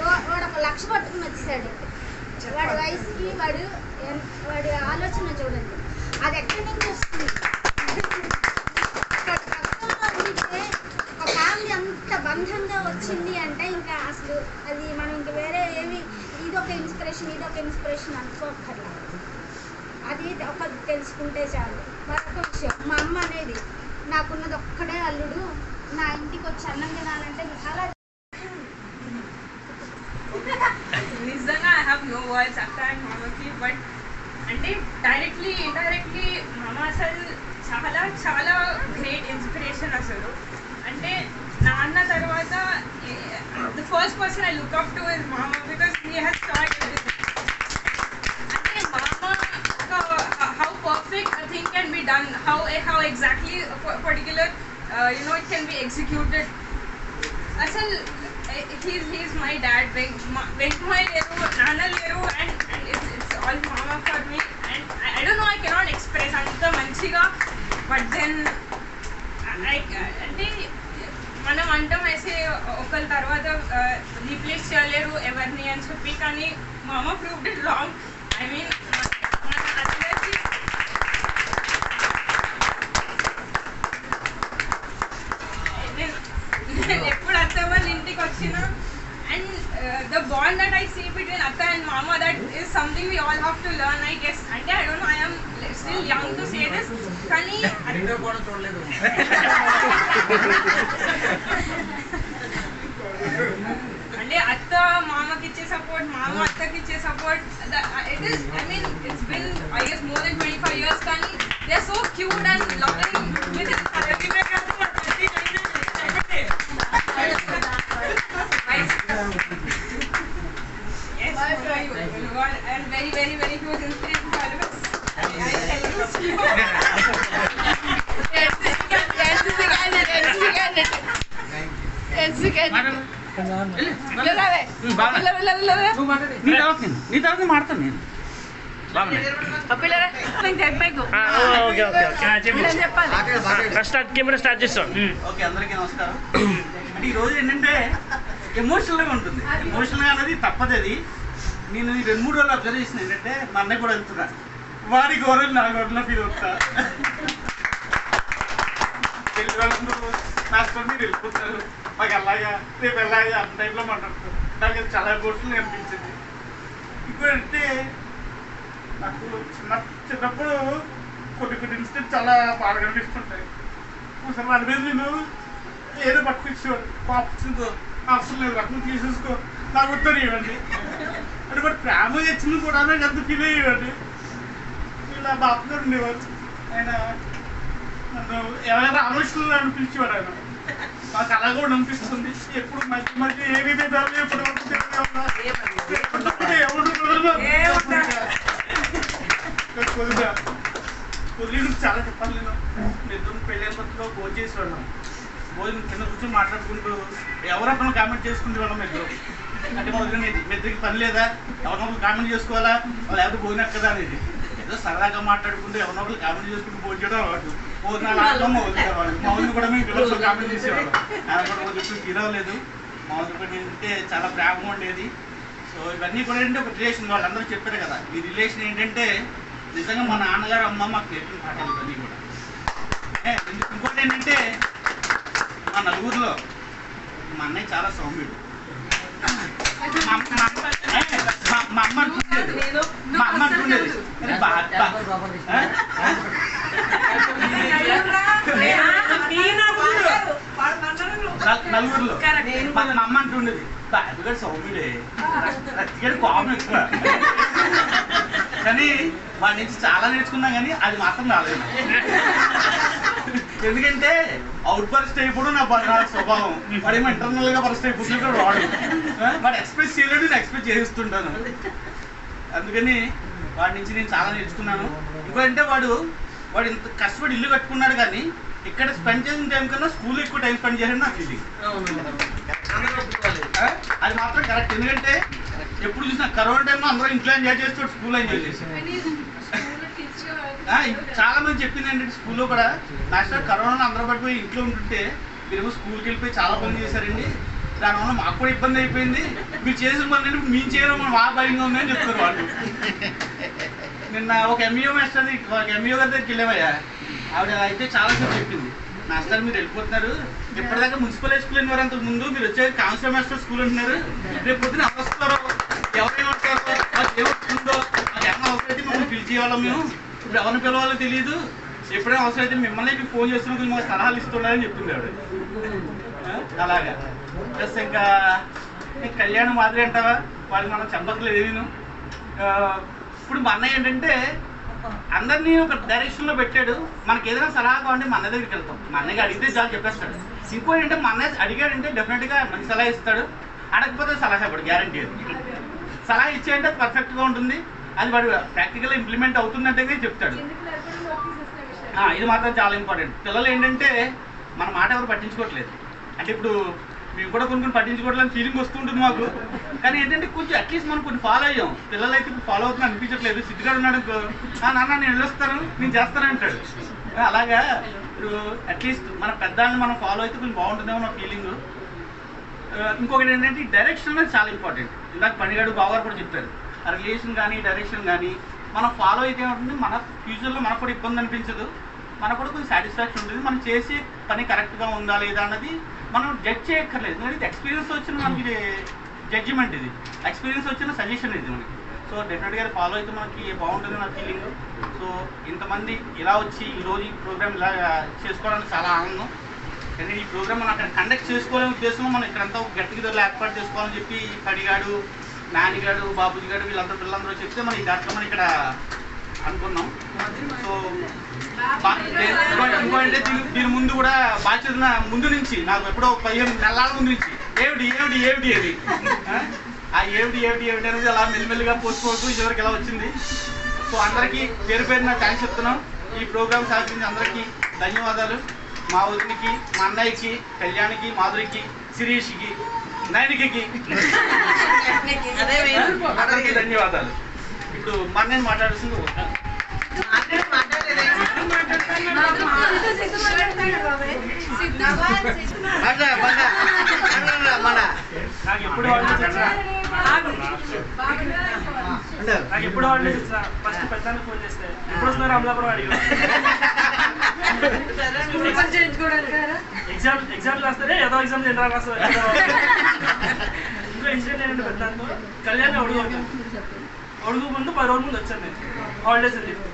వాడు 1 లక్ష పట్టుకుని వచ్చేసాడు. వాడి వయసుకి వాడి ఆలోచన చూడండి, అది ఎక్కడి నుంచి వస్తుంది. ఒక ఫ్యామిలీ అంత బంధంగా వచ్చింది అంటే ఇంకా అసలు అది మనం ఇంక వేరే ఏమి ఇదొక ఇన్స్పిరేషన్ అనుకోకర్లా. అది ఒక తెలుసుకుంటే చాలు. మరొక విషయం, మా అమ్మ అనేది నాకున్నది ఒక్కడే అల్లుడు, నా ఇంటికి వచ్చి అన్నం తినాలంటే చాలా నిజంగా ఐ హ్యావ్ నో వర్డ్స్ అక్క అండ్ మామకి. బట్ అంటే డైరెక్ట్లీ ఇండైరెక్ట్లీ మామ అసలు చాలా చాలా గ్రేట్ ఇన్స్పిరేషన్. అసలు అంటే నాన్న తర్వాత the first person I look up to is మామ, because he has start everything. అంటే మామ how perfect a thing can be done, how exactly a particular it can be executed. Asal he's my dad. Venkmai leru, nana leru, and it's all mama for me. And I don't know, I cannot express anta manchiga. But then అంటే మనం అంటాం వేసే ఒకళ్ళ తర్వాత replace చేయలేరు ఎవరిని అని చెప్పి, కానీ మామ proved it wrong. I mean నేను ఎప్పుడు అత్త వాళ్ళ ఇంటికి వచ్చినా and the bond that I see between Atta and Mama, that is something we all have to learn, I guess. And I don't know, I am still young to say this. Kani అంటే అత్త మామకి ఇచ్చే support, మామ అత్తకి ఇచ్చే support, it is, I mean, it's been I guess more than 25 years. కానీ they are so cute and loving with each other. Yes, you are a very, very, very huge inspiration for all of us. నీ తర్వాత మాడతాను నేను. Okay okay okay start camera start చేస్తాం. Okay, అందరికీ నమస్కారం. అంటే ఈరోజు ఏంటంటే ఎమోషనల్గా ఉంటుంది. ఎమోషనల్గా అనేది తప్పదు. అది నేను ఈ 2-3 రోజులు అబ్జర్వ్ చేసిన ఏంటంటే మా అన్నయ్య కూడా వెళ్తున్నా, వాడి గౌరవం నా గౌరవంలో ఫీల్ అవుతా. వాళ్ళందరూ నాతో మీరు వెళ్ళిపోతారు, మాకు ఎలాగా రేపు ఎలాగా అంత టైంలో మాట్లాడుతారు. నాకు అది చాలా ఎమోషనల్గా అనిపించింది. ఇంకోటంటే నాకు చిన్నప్పుడు కొన్ని ఇన్సిడెంట్ చాలా బాగా అనిపిస్తుంటాయి. ఒకసారి వాడి మీద నేను ఏదో పట్టుకొచ్చేవాడు, పాపచ్చిందో అవసరం లేదు పక్కన తీసేసుకో నాకు ఉత్తరం ఇవ్వండి అంటే వాడు ప్రేమ తెచ్చింది కూడా నాకు అంత ఫీల్ అయ్యేవాడు. ఇలా బాపగారు ఉండేవారు. ఆయన నన్ను ఎవరైనా ఆలోచనలు అనిపించేవాడు. ఆయన నాకు అలా కూడా అనిపిస్తుంది. ఎప్పుడు మధ్య మధ్య ఏమి పెట్టాలి, ఎప్పుడు కొద్దిగా చాలా చెప్పాలి. నేను ఇద్దరు పెళ్ళైన కొత్తలో భోజనం చేసేవాళ్ళం. భోజనం కింద కూర్చొని మాట్లాడుకుంటూ ఎవరొకరు కామెంట్ చేసుకుంటే వాళ్ళం ఇద్దరు. అంటే మా వదిలిన ఇద్దరికి పని లేదా, ఎవరినొకరు కామెంట్ చేసుకోవాలా, వాళ్ళు ఎవరు భోజనం ఎక్కదా అనేది. ఏదో సరదాగా మాట్లాడుకుంటూ ఎవరినొకరు కామెంట్ చేసుకుంటూ భోజనం చేయడం అలవాటు. భోజనాలు ఆడడం మా వదిలి వాళ్ళు. మా వదిలి కూడా మేము పిల్లలతో కామెంట్ చేసేవాళ్ళం. ఆయన కూడా వదిలి ఫీల్ అవ్వలేదు. మా వదిలి కూడా ఏంటంటే చాలా ప్రేమ ఉండేది. సో ఇవన్నీ కూడా ఏంటంటే ఒక రిలేషన్. వాళ్ళందరూ చెప్పారు కదా, ఈ రిలేషన్ ఏంటంటే నిజంగా మా నాన్నగారు అమ్మ మాకు నేర్పిన పాఠాలు ఇవన్నీ కూడా. ఇంకోటి ఏంటంటే మా నలుగురిలో మా అన్నయ్య చాలా సౌమ్యుడు. మా అమ్మ అంటుండేది నలుగురిలో మా అమ్మ అంటుండేది బాబుగారు సౌమ్యుడే, రతిగారు కోపం ఎక్కువ. కానీ వాడి నుంచి చాలా నేర్చుకున్నా కానీ అది మాత్రం రాలేదు. ఎందుకంటే అవుట్ బర్స్ట్ అయిపోవడం నా స్వభావం. వాడేమో ఇంటర్నల్ గా బర్స్ట్ అయిపోతుంటే వాడు ఎక్స్ప్రెస్ చేయలేడు, నేను ఎక్స్ప్రెస్ చేస్తుంటాను. అందుకని వాడి నుంచి నేను చాలా నేర్చుకున్నాను. ఇంకోటంటే వాడు ఇంత కష్టపడి ఇల్లు కట్టుకున్నాడు కానీ ఇక్కడ స్పెండ్ చేసిన టైం కన్నా స్కూల్ ఎక్కువ టైం స్పెండ్ చేయాలని నా ఫీలింగ్. అది మాత్రం కరెక్ట్. ఎందుకంటే ఎప్పుడు చూసినా కరోనా టైంలో అందరూ ఇంట్లో ఎంజాయ్ చేస్తూ స్కూల్లో ఎంజాయ్ చేశారు. చాలా మంది చెప్పింది ఏంటంటే స్కూల్లో కూడా నాశనం కరోనాలో అందరూ పడిపోయి ఇంట్లో ఉంటుంటే మీరేమో స్కూల్కి వెళ్ళిపోయి చాలా పనులు చేశారండి, దానివల్ల మాకు కూడా ఇబ్బంది అయిపోయింది, మీరు చేసిన పని అంటే మేము చేయడం మనం బాగా భయంగా ఉందని చెప్తారు వాళ్ళు. నిన్న ఒక ఎంఈఓ మాస్టర్ ఒక ఎంఈఓ గారి దగ్గరికి వెళ్ళామయ్యా. ఆవిడ అయితే చాలాసేపు చెప్పింది, మాస్టర్ మీరు వెళ్ళిపోతున్నారు, ఇప్పటిదాకా మున్సిపల్ హై స్కూల్ అనేవారు, అంతకు ముందు మీరు వచ్చే కాన్స్టల్ మాస్టర్ స్కూల్ అంటున్నారు, రేపు పొద్దున ఎవరు వస్తారో ఎవరేమంటారో మాకు ఏమవుతుందో మాకు ఏమన్నా అవసరమైతే మమ్మల్ని పిలిచేవాళ్ళం, మేము ఇప్పుడు ఎవరిని పిలవాలో తెలియదు, ఎప్పుడైనా అవసరం అయితే మిమ్మల్ని ఫోన్ చేస్తున్నప్పుడు మాకు సలహాలు ఇస్తున్నారని చెప్తుంది ఆవిడ. అలాగా ప్లస్ ఇంకా కళ్యాణం మాదిరి అంటావా వాళ్ళు మనం చెప్పట్లేదు ఏమీను. ఇప్పుడు మా అన్నయ్య ఏంటంటే అందరినీ ఒక డైరెక్షన్లో పెట్టాడు. మనకి ఏదైనా సలహా కావాలంటే మా అన్నయ్య దగ్గరికి వెళ్తాం, మా అన్నయ్యకి అడిగితే చాలా చెప్పేస్తాడు. ఇంకోటి అంటే మా అన్నయ్య అడిగాడంటే డెఫినెట్గా మంచి సలహా ఇస్తాడు, అడగకపోతే సలహా ఇవ్వడు, గ్యారంటీ. సలహా ఇచ్చేయంటే అది పర్ఫెక్ట్గా ఉంటుంది, అది వాడు ప్రాక్టికల్గా ఇంప్లిమెంట్ అవుతుందంటే చెప్తాడు. ఇది మాత్రం చాలా ఇంపార్టెంట్. పిల్లలు ఏంటంటే మన మాట ఎవరు పట్టించుకోవట్లేదు. అంటే ఇప్పుడు మేము కూడా కొన్ని పట్టించుకోవట్లేదు ఫీలింగ్ వస్తుంటుంది మాకు. కానీ ఏంటంటే కొంచెం అట్లీస్ట్ మనం కొన్ని ఫాలో అయ్యాం. పిల్లలు అయితే ఇప్పుడు ఫాలో అవుతున్నా అనిపించట్లేదు. సిద్ధిగాడు ఉన్నాడు నాన్న నేను వెళ్ళొస్తాను నేను చేస్తాను అంటాడు. అలాగా ఇప్పుడు అట్లీస్ట్ మన పెద్దవాళ్ళని మనం ఫాలో అయితే కొంచెం బాగుంటుందేమో నా ఫీలింగ్. ఇంకొకటి ఏంటంటే ఈ డైరెక్షన్ అనేది చాలా ఇంపార్టెంట్. ఇందాక పనిగాడు బావగారు కూడా చెప్పారు, ఆ రిలేషన్ కానీ డైరెక్షన్ కానీ మనం ఫాలో అయితే ఏముంటుంది, మన ఫ్యూచర్లో మనకు కూడా ఇబ్బంది అనిపించదు, మనకు కూడా కొంచెం సాటిస్ఫాక్షన్ ఉంటుంది. మనం చేసే పని కరెక్ట్గా ఉందా లేదా అన్నది మనం జడ్జ్ చేయక్కర్లేదు. ఎందుకంటే ఇది ఎక్స్పీరియన్స్ వచ్చిన మనకి జడ్జిమెంట్, ఇది ఎక్స్పీరియన్స్ వచ్చిన సజెషన్ ఇది మనకి. సో డెఫినెట్గా ఫాలో అయితే మనకి బాగుంటుంది నా ఫీలింగ్. సో ఇంతమంది ఇలా వచ్చి ఈరోజు ఈ ప్రోగ్రామ్ ఇలా చేసుకోవడానికి చాలా ఆనందం. కానీ ఈ ప్రోగ్రామ్ మనం అక్కడ కండక్ట్ చేసుకోవాలనే ఉద్దేశంలో మనం ఇక్కడంతా ఒక గెట్ టుగెదర్లో ఏర్పాటు చేసుకోవాలని చెప్పి పడిగాడు, నానిగాడు, బాబుజీ గారు వీళ్ళందరూ పిల్లలందరూ చెప్తే మనం ఈ కార్యక్రమం ఇక్కడ అనుకున్నాం. సో ఇంకోటంటే దీని ముందు కూడా బాధ్యత ముందు నుంచి నాకు ఎప్పుడో 15 నెలల ముందు నుంచి ఏమిటి ఏమిటి ఏమిటి అది ఆ ఏమిటి ఏమిటి ఏమిటి అనేది అలా మెల్లిమెల్లిగా పోసుకోవచ్చు చివరికి ఇలా వచ్చింది. సో అందరికీ పేరు పేరున థ్యాంక్స్ చెప్తున్నాం. ఈ ప్రోగ్రామ్ సహకరించి అందరికీ ధన్యవాదాలు. మా వదినికి, మా అన్నయ్యకి, కళ్యాణికి, మాధురికి, శిరీష్కి, నయనికి అందరికీ ధన్యవాదాలు. ఇప్పుడు నేను మాట్లాడాల్సింది నాకు ఎప్పుడు హాలిడేస్ ఇచ్చినా ఫస్ట్ పెద్దానికి ఫోన్ చేస్తే ఎప్పుడు వస్తున్నారు అమలాపురం అడిగి ఎగ్జామ్ రాస్తారే ఏదో ఎగ్జామ్ జనరల్ రాస్తారు. ఇంకో ఇన్సిడెంట్ ఏంటంటే పెద్దాంతో కళ్యాణ్ అడుగు ముందు 10 రోజుల ముందు వచ్చాను నేను హాలిడేస్ అని చెప్పి.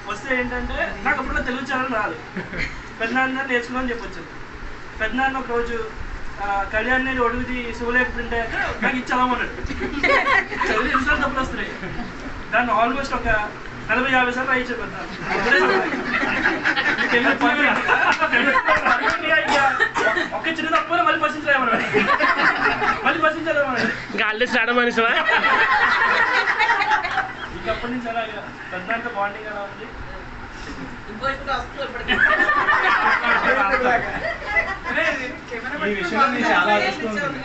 వస్తే ఏంటంటే నాకు అప్పుడు తెలుగు ఛానల్ రాదు. పెద్దనాన్న నేర్చుకున్నాను చెప్పి వచ్చాను. పెద్దనాన్న ఒక రోజు కళ్యాణ్ నేను అడుగుది సోలేట్ ప్రింట్ అయ్యాక నాకు ఇచ్చామన్నాడు. చదివి ఎన్నిసార్లు తప్పులు వస్తున్నాయి. దాన్ని ఆల్మోస్ట్ ఒక 40-50 సార్లు ట్రై ఇచ్చాను. ఒక చిన్న తప్ప మళ్ళీ పరిశీలించలేమన్నాడు. మళ్ళీ పరిశీలించలేమన్నాడు. హాలిడేస్ రావడం మనిషివా? ఇంకప్పటి నుంచి అలా పెద్ద బాండింగ్ అలా ఉంది. ఈ విషయంలో నేను చాలా ఆలోచిస్తున్నాను.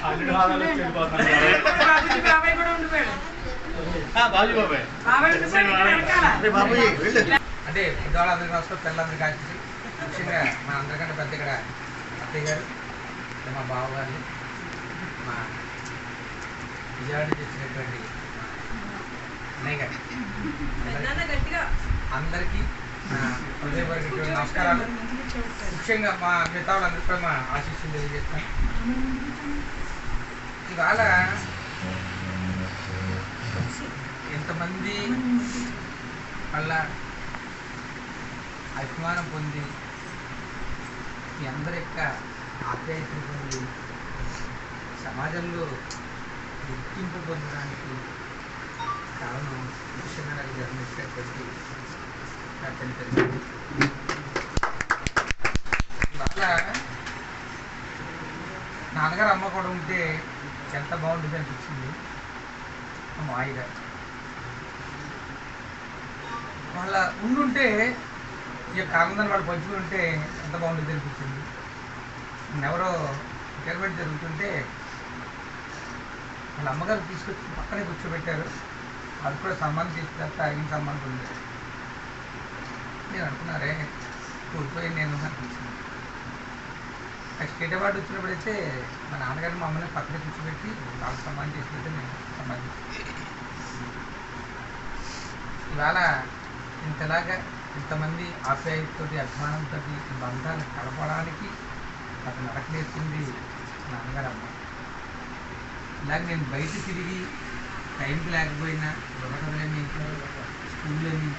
ఆల్రెడీ హాల్లో వెళ్ళిపోతాను. అంటే పెద్దవాళ్ళందరికీ నమస్కారం, పిల్లలందరికీ కాల్చి ముఖ్యంగా మా అందరికంటే పెద్ద ఇక్కడ అత్తయ్య గారు, మా బావగారు, మా విజయవాడ తెచ్చినటువంటి అన్నయ్య గారు, అందరికీ హృదయపూర్వక నమస్కారాలు. ముఖ్యంగా మా మిగతా వాళ్ళందరికీ కూడా మా ఆశీస్సులు తెలియజేస్తాను. ఇవాళ ఎంతమంది వల్ల అభిమానం పొంది మీ అందరి యొక్క ఆప్యాయతను పొంది సమాజంలో గుర్తింపు పొందడానికి కారణం ముఖ్యంగా నాకు జన్మించినటువంటి నా తల్లిదండ్రులు. ఇవాళ నాన్నగారు అమ్మ కూడా ఉంటే ఎంత బాగుంటుంది అనిపించింది. మా మాయ గారు వాళ్ళ ఉండుంటే ఈ యొక్క ఆనందాన్ని వాళ్ళు పంచుకుంటే ఎంత బాగుంటుంది అనిపించింది. ఎవరో రిటైర్మెంట్ జరుగుతుంటే వాళ్ళ అమ్మగారు తీసుకొచ్చి పక్కనే కూర్చోబెట్టారు. అది కూడా సన్మానం తీసుకొస్తే ఆయన సన్మానం ఉంది. నేను అనుకున్నారే కూర్చోయి నేను అనిపించింది. స్టేట్ అవార్డు వచ్చినప్పుడైతే మా నాన్నగారు మా అమ్మని పక్కనే కూర్చోబెట్టి వాళ్ళు సన్మానం చేసినట్టే నేను సన్మానం ఇవాళ ఇంతలాగా ఇంతమంది ఆప్యాయతతో అభిమానంతో బంధాన్ని కలపడానికి నాకు నడక నేర్చింది నాన్నగారు అమ్మ. ఇలాగ నేను బయట తిరిగి టైంకి లేకపోయినా దొరకదని స్కూల్లోని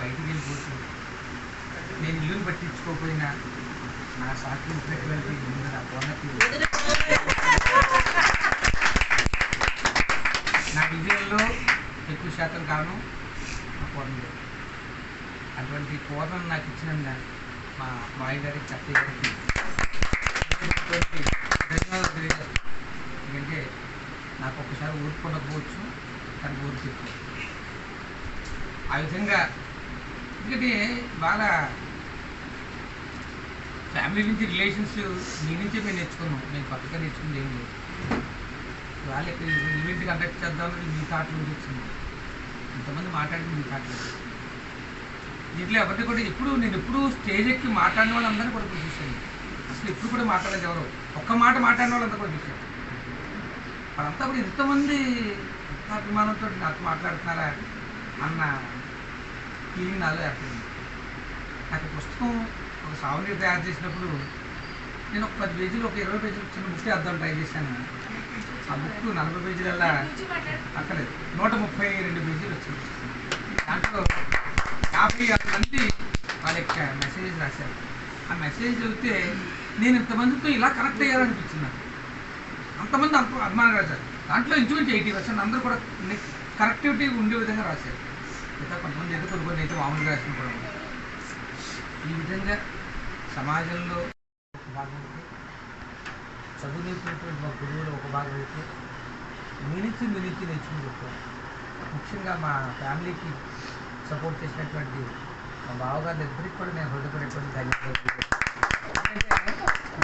బయటికి వెళ్ళిపోతూ నేను ఇల్లుని పట్టించుకోకపోయినా నా సహకరించినటువంటి నా పూర్ణకి నా విజయంలో ఎక్కువ శాతం కారణం నా పూర్ణం. అటువంటి పూర్ణం నాకు ఇచ్చిన మా మాయ గారికి చక్కగా ధన్యవాదాలు తెలియజేస్తాను. ఎందుకంటే నాకు ఒకసారి ఊరుకోకపోవచ్చు, కానీ ఊరికి ఆ విధంగా. ఎందుకంటే బాగా ఫ్యామిలీ నుంచి రిలేషన్స్ మీ నుంచే మేము నేర్చుకున్నాం. మేము కొత్తగా నేర్చుకుంది ఏం లేదు. వాళ్ళు ఇక్కడ ఈవెంట్ కండక్ట్ చేద్దామని మీ థాట్ నుంచి వచ్చింది. ఇంతమంది మాట్లాడింది మీ థాట్ నుంచి. దీంట్లో ఎవరిని కూడా నేను ఎప్పుడు స్టేజ్ ఎక్కి మాట్లాడిన వాళ్ళందరినీ కూడా చూసాను. అసలు ఎప్పుడు కూడా మాట్లాడలేదు ఎవరు. ఒక్క మాట మాట్లాడిన వాళ్ళంతా కూడా చూసాను. వాళ్ళంతా కూడా ఇంతమంది అభిమానంతో నాతో మాట్లాడుతున్నారా అన్న ఫీలింగ్ నాలో ఏర్పడింది. నాకు పుస్తకం ఒక సాగునీరు తయారు చేసినప్పుడు నేను ఒక 10 పేజీలు ఒక 20 పేజీలు చిన్న బుక్ వేద్దాం ట్రై చేశాను. ఆ బుక్ 40 పేజీలల్లా అక్కలేదు 132 పేజీలు వచ్చింది. దాంట్లో 56 మంది వాళ్ళ యొక్క మెసేజ్ రాశారు. ఆ మెసేజ్ చదివితే నేను ఇంతమందితో ఇలా కనెక్ట్ అయ్యారనిపించింది నాకు. అంతమంది అభిమానం రాశారు. దాంట్లో ఇంచుమించు 80% అందరూ కూడా కనెక్టివిటీ ఉండే విధంగా రాశారు. ఇంకా కొంతమంది అయితే కొన్ని అయితే మామూలుగా రాసిన కూడా ఉంది. ఈ విధంగా సమాజంలో ఒక భాగం అయితే, చదువు నేర్చుకున్నటువంటి మా గురువులు ఒక భాగం అయితే మీ నుంచి నేర్చుకుని చెప్తారు. ముఖ్యంగా మా ఫ్యామిలీకి సపోర్ట్ చేసినటువంటి మా బావగారు ఇద్దరికి కూడా నేను హృదయపడేటువంటి ధన్యవాదాలు. ఎందుకంటే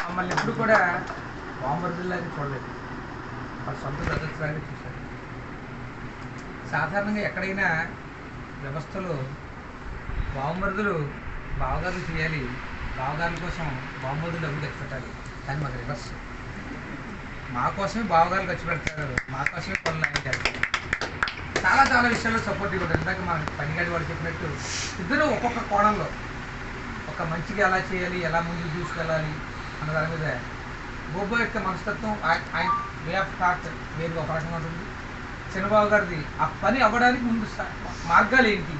మమ్మల్ని ఎప్పుడు కూడా బాంబర్దుల్లాగా చూడలేదు. వాళ్ళ సొంత సదస్సులాగా చూశారు. సాధారణంగా ఎక్కడైనా వ్యవస్థలో బావమరుదులు బావగారులు చేయాలి, బావగారుల కోసం బావమరుదులు డబ్బులు ఖర్చు పెట్టాలి. కానీ మాకు రివర్స్, మా కోసమే బావగారులు ఖర్చు పెడతారు, మా కోసమే పనులు ఆయన చేస్తారు. చాలా చాలా విషయాల్లో సపోర్ట్ ఇవ్వడం. ఇందాక మా పనిగాడి వాడు చెప్పినట్టు ఇద్దరు ఒక్కొక్క కోణంలో ఒక మంచిగా ఎలా చేయాలి, ఎలా ముందుకు తీసుకెళ్ళాలి అన్న దాని మీద బొబ్బో యొక్క మనస్తత్వం, ఆయన వే ఆఫ్ థాట్ వేరుగా ఒక రకంగా ఉంటుంది. చిన్నబాబు గారిది ఆ పని అవ్వడానికి ముందు మార్గాలు ఏంటి,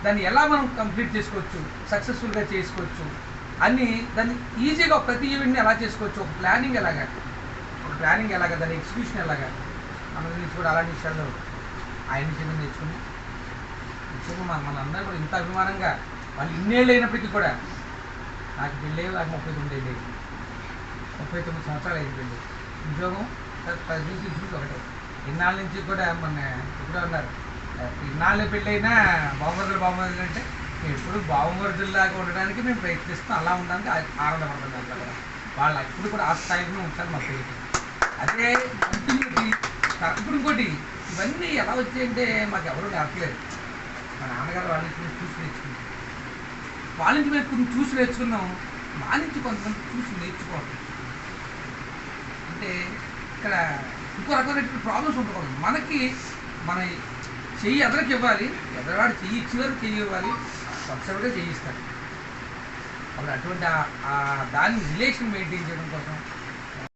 దాన్ని ఎలా మనం కంప్లీట్ చేసుకోవచ్చు, సక్సెస్ఫుల్గా చేసుకోవచ్చు అని, దాన్ని ఈజీగా ప్రతి ఈవెంట్ని ఎలా చేసుకోవచ్చు, ఒక ప్లానింగ్ ఎలాగా దాని ఎగ్జిక్యూషన్ ఎలాగా అన్నది నుంచి కూడా అలాంటి విషయాల్లో ఆయన నుంచి నేర్చుకుని ముఖ్యంగా మన అందరూ కూడా ఇంత అభిమానంగా వాళ్ళు ఇన్నేళ్ళు అయినప్పటికీ కూడా, నాకు పెళ్ళి నాకు 39 ఏళ్ళు, 39 సంవత్సరాలు అయింది పెళ్ళి, ఉద్యోగం 10 నుంచి ఒకటే. ఇన్నాళ్ళ నుంచి కూడా మొన్న ఇప్పుడు ఉన్నారు, ఇన్నాళ్ళు పెళ్ళైనా బావమరుదులు అంటే ఎప్పుడు బావమరుదుల్లాగా ఉండడానికి మేము ప్రయత్నిస్తాం, అలా ఉండడానికి ఆనందపడుతున్నాం కదా. వాళ్ళు ఎప్పుడు కూడా ఆ స్థాయిలో ఉంటారు మా పేరు. అదే కంటిన్యూటీ. ఇప్పుడు ఇంకోటి, ఇవన్నీ ఎలా వచ్చాయంటే మాకు ఎవరు నేర్పలేదు. మా నాన్నగారు వాళ్ళ నుంచి చూసి నేర్చుకున్నాం, వాళ్ళ నుంచి మేము కొన్ని చూసి నేర్చుకున్నాం, మా నుంచి కొంతమంది చూసి నేర్చుకోవాలి. అంటే ఇక్కడ ఇంకో రకమైన ప్రాబ్లమ్స్ ఉండకూడదు. మనకి మన చెయ్యి ఎదరికి ఇవ్వాలి, ఎదరవాడు చెయ్యి ఇచ్చేవారు చెయ్యి ఇవ్వాలి, సబ్సిడీగా చేయిస్తారు. అప్పుడు అటువంటి దాన్ని రిలేషన్ మెయింటైన్ చేయడం కోసం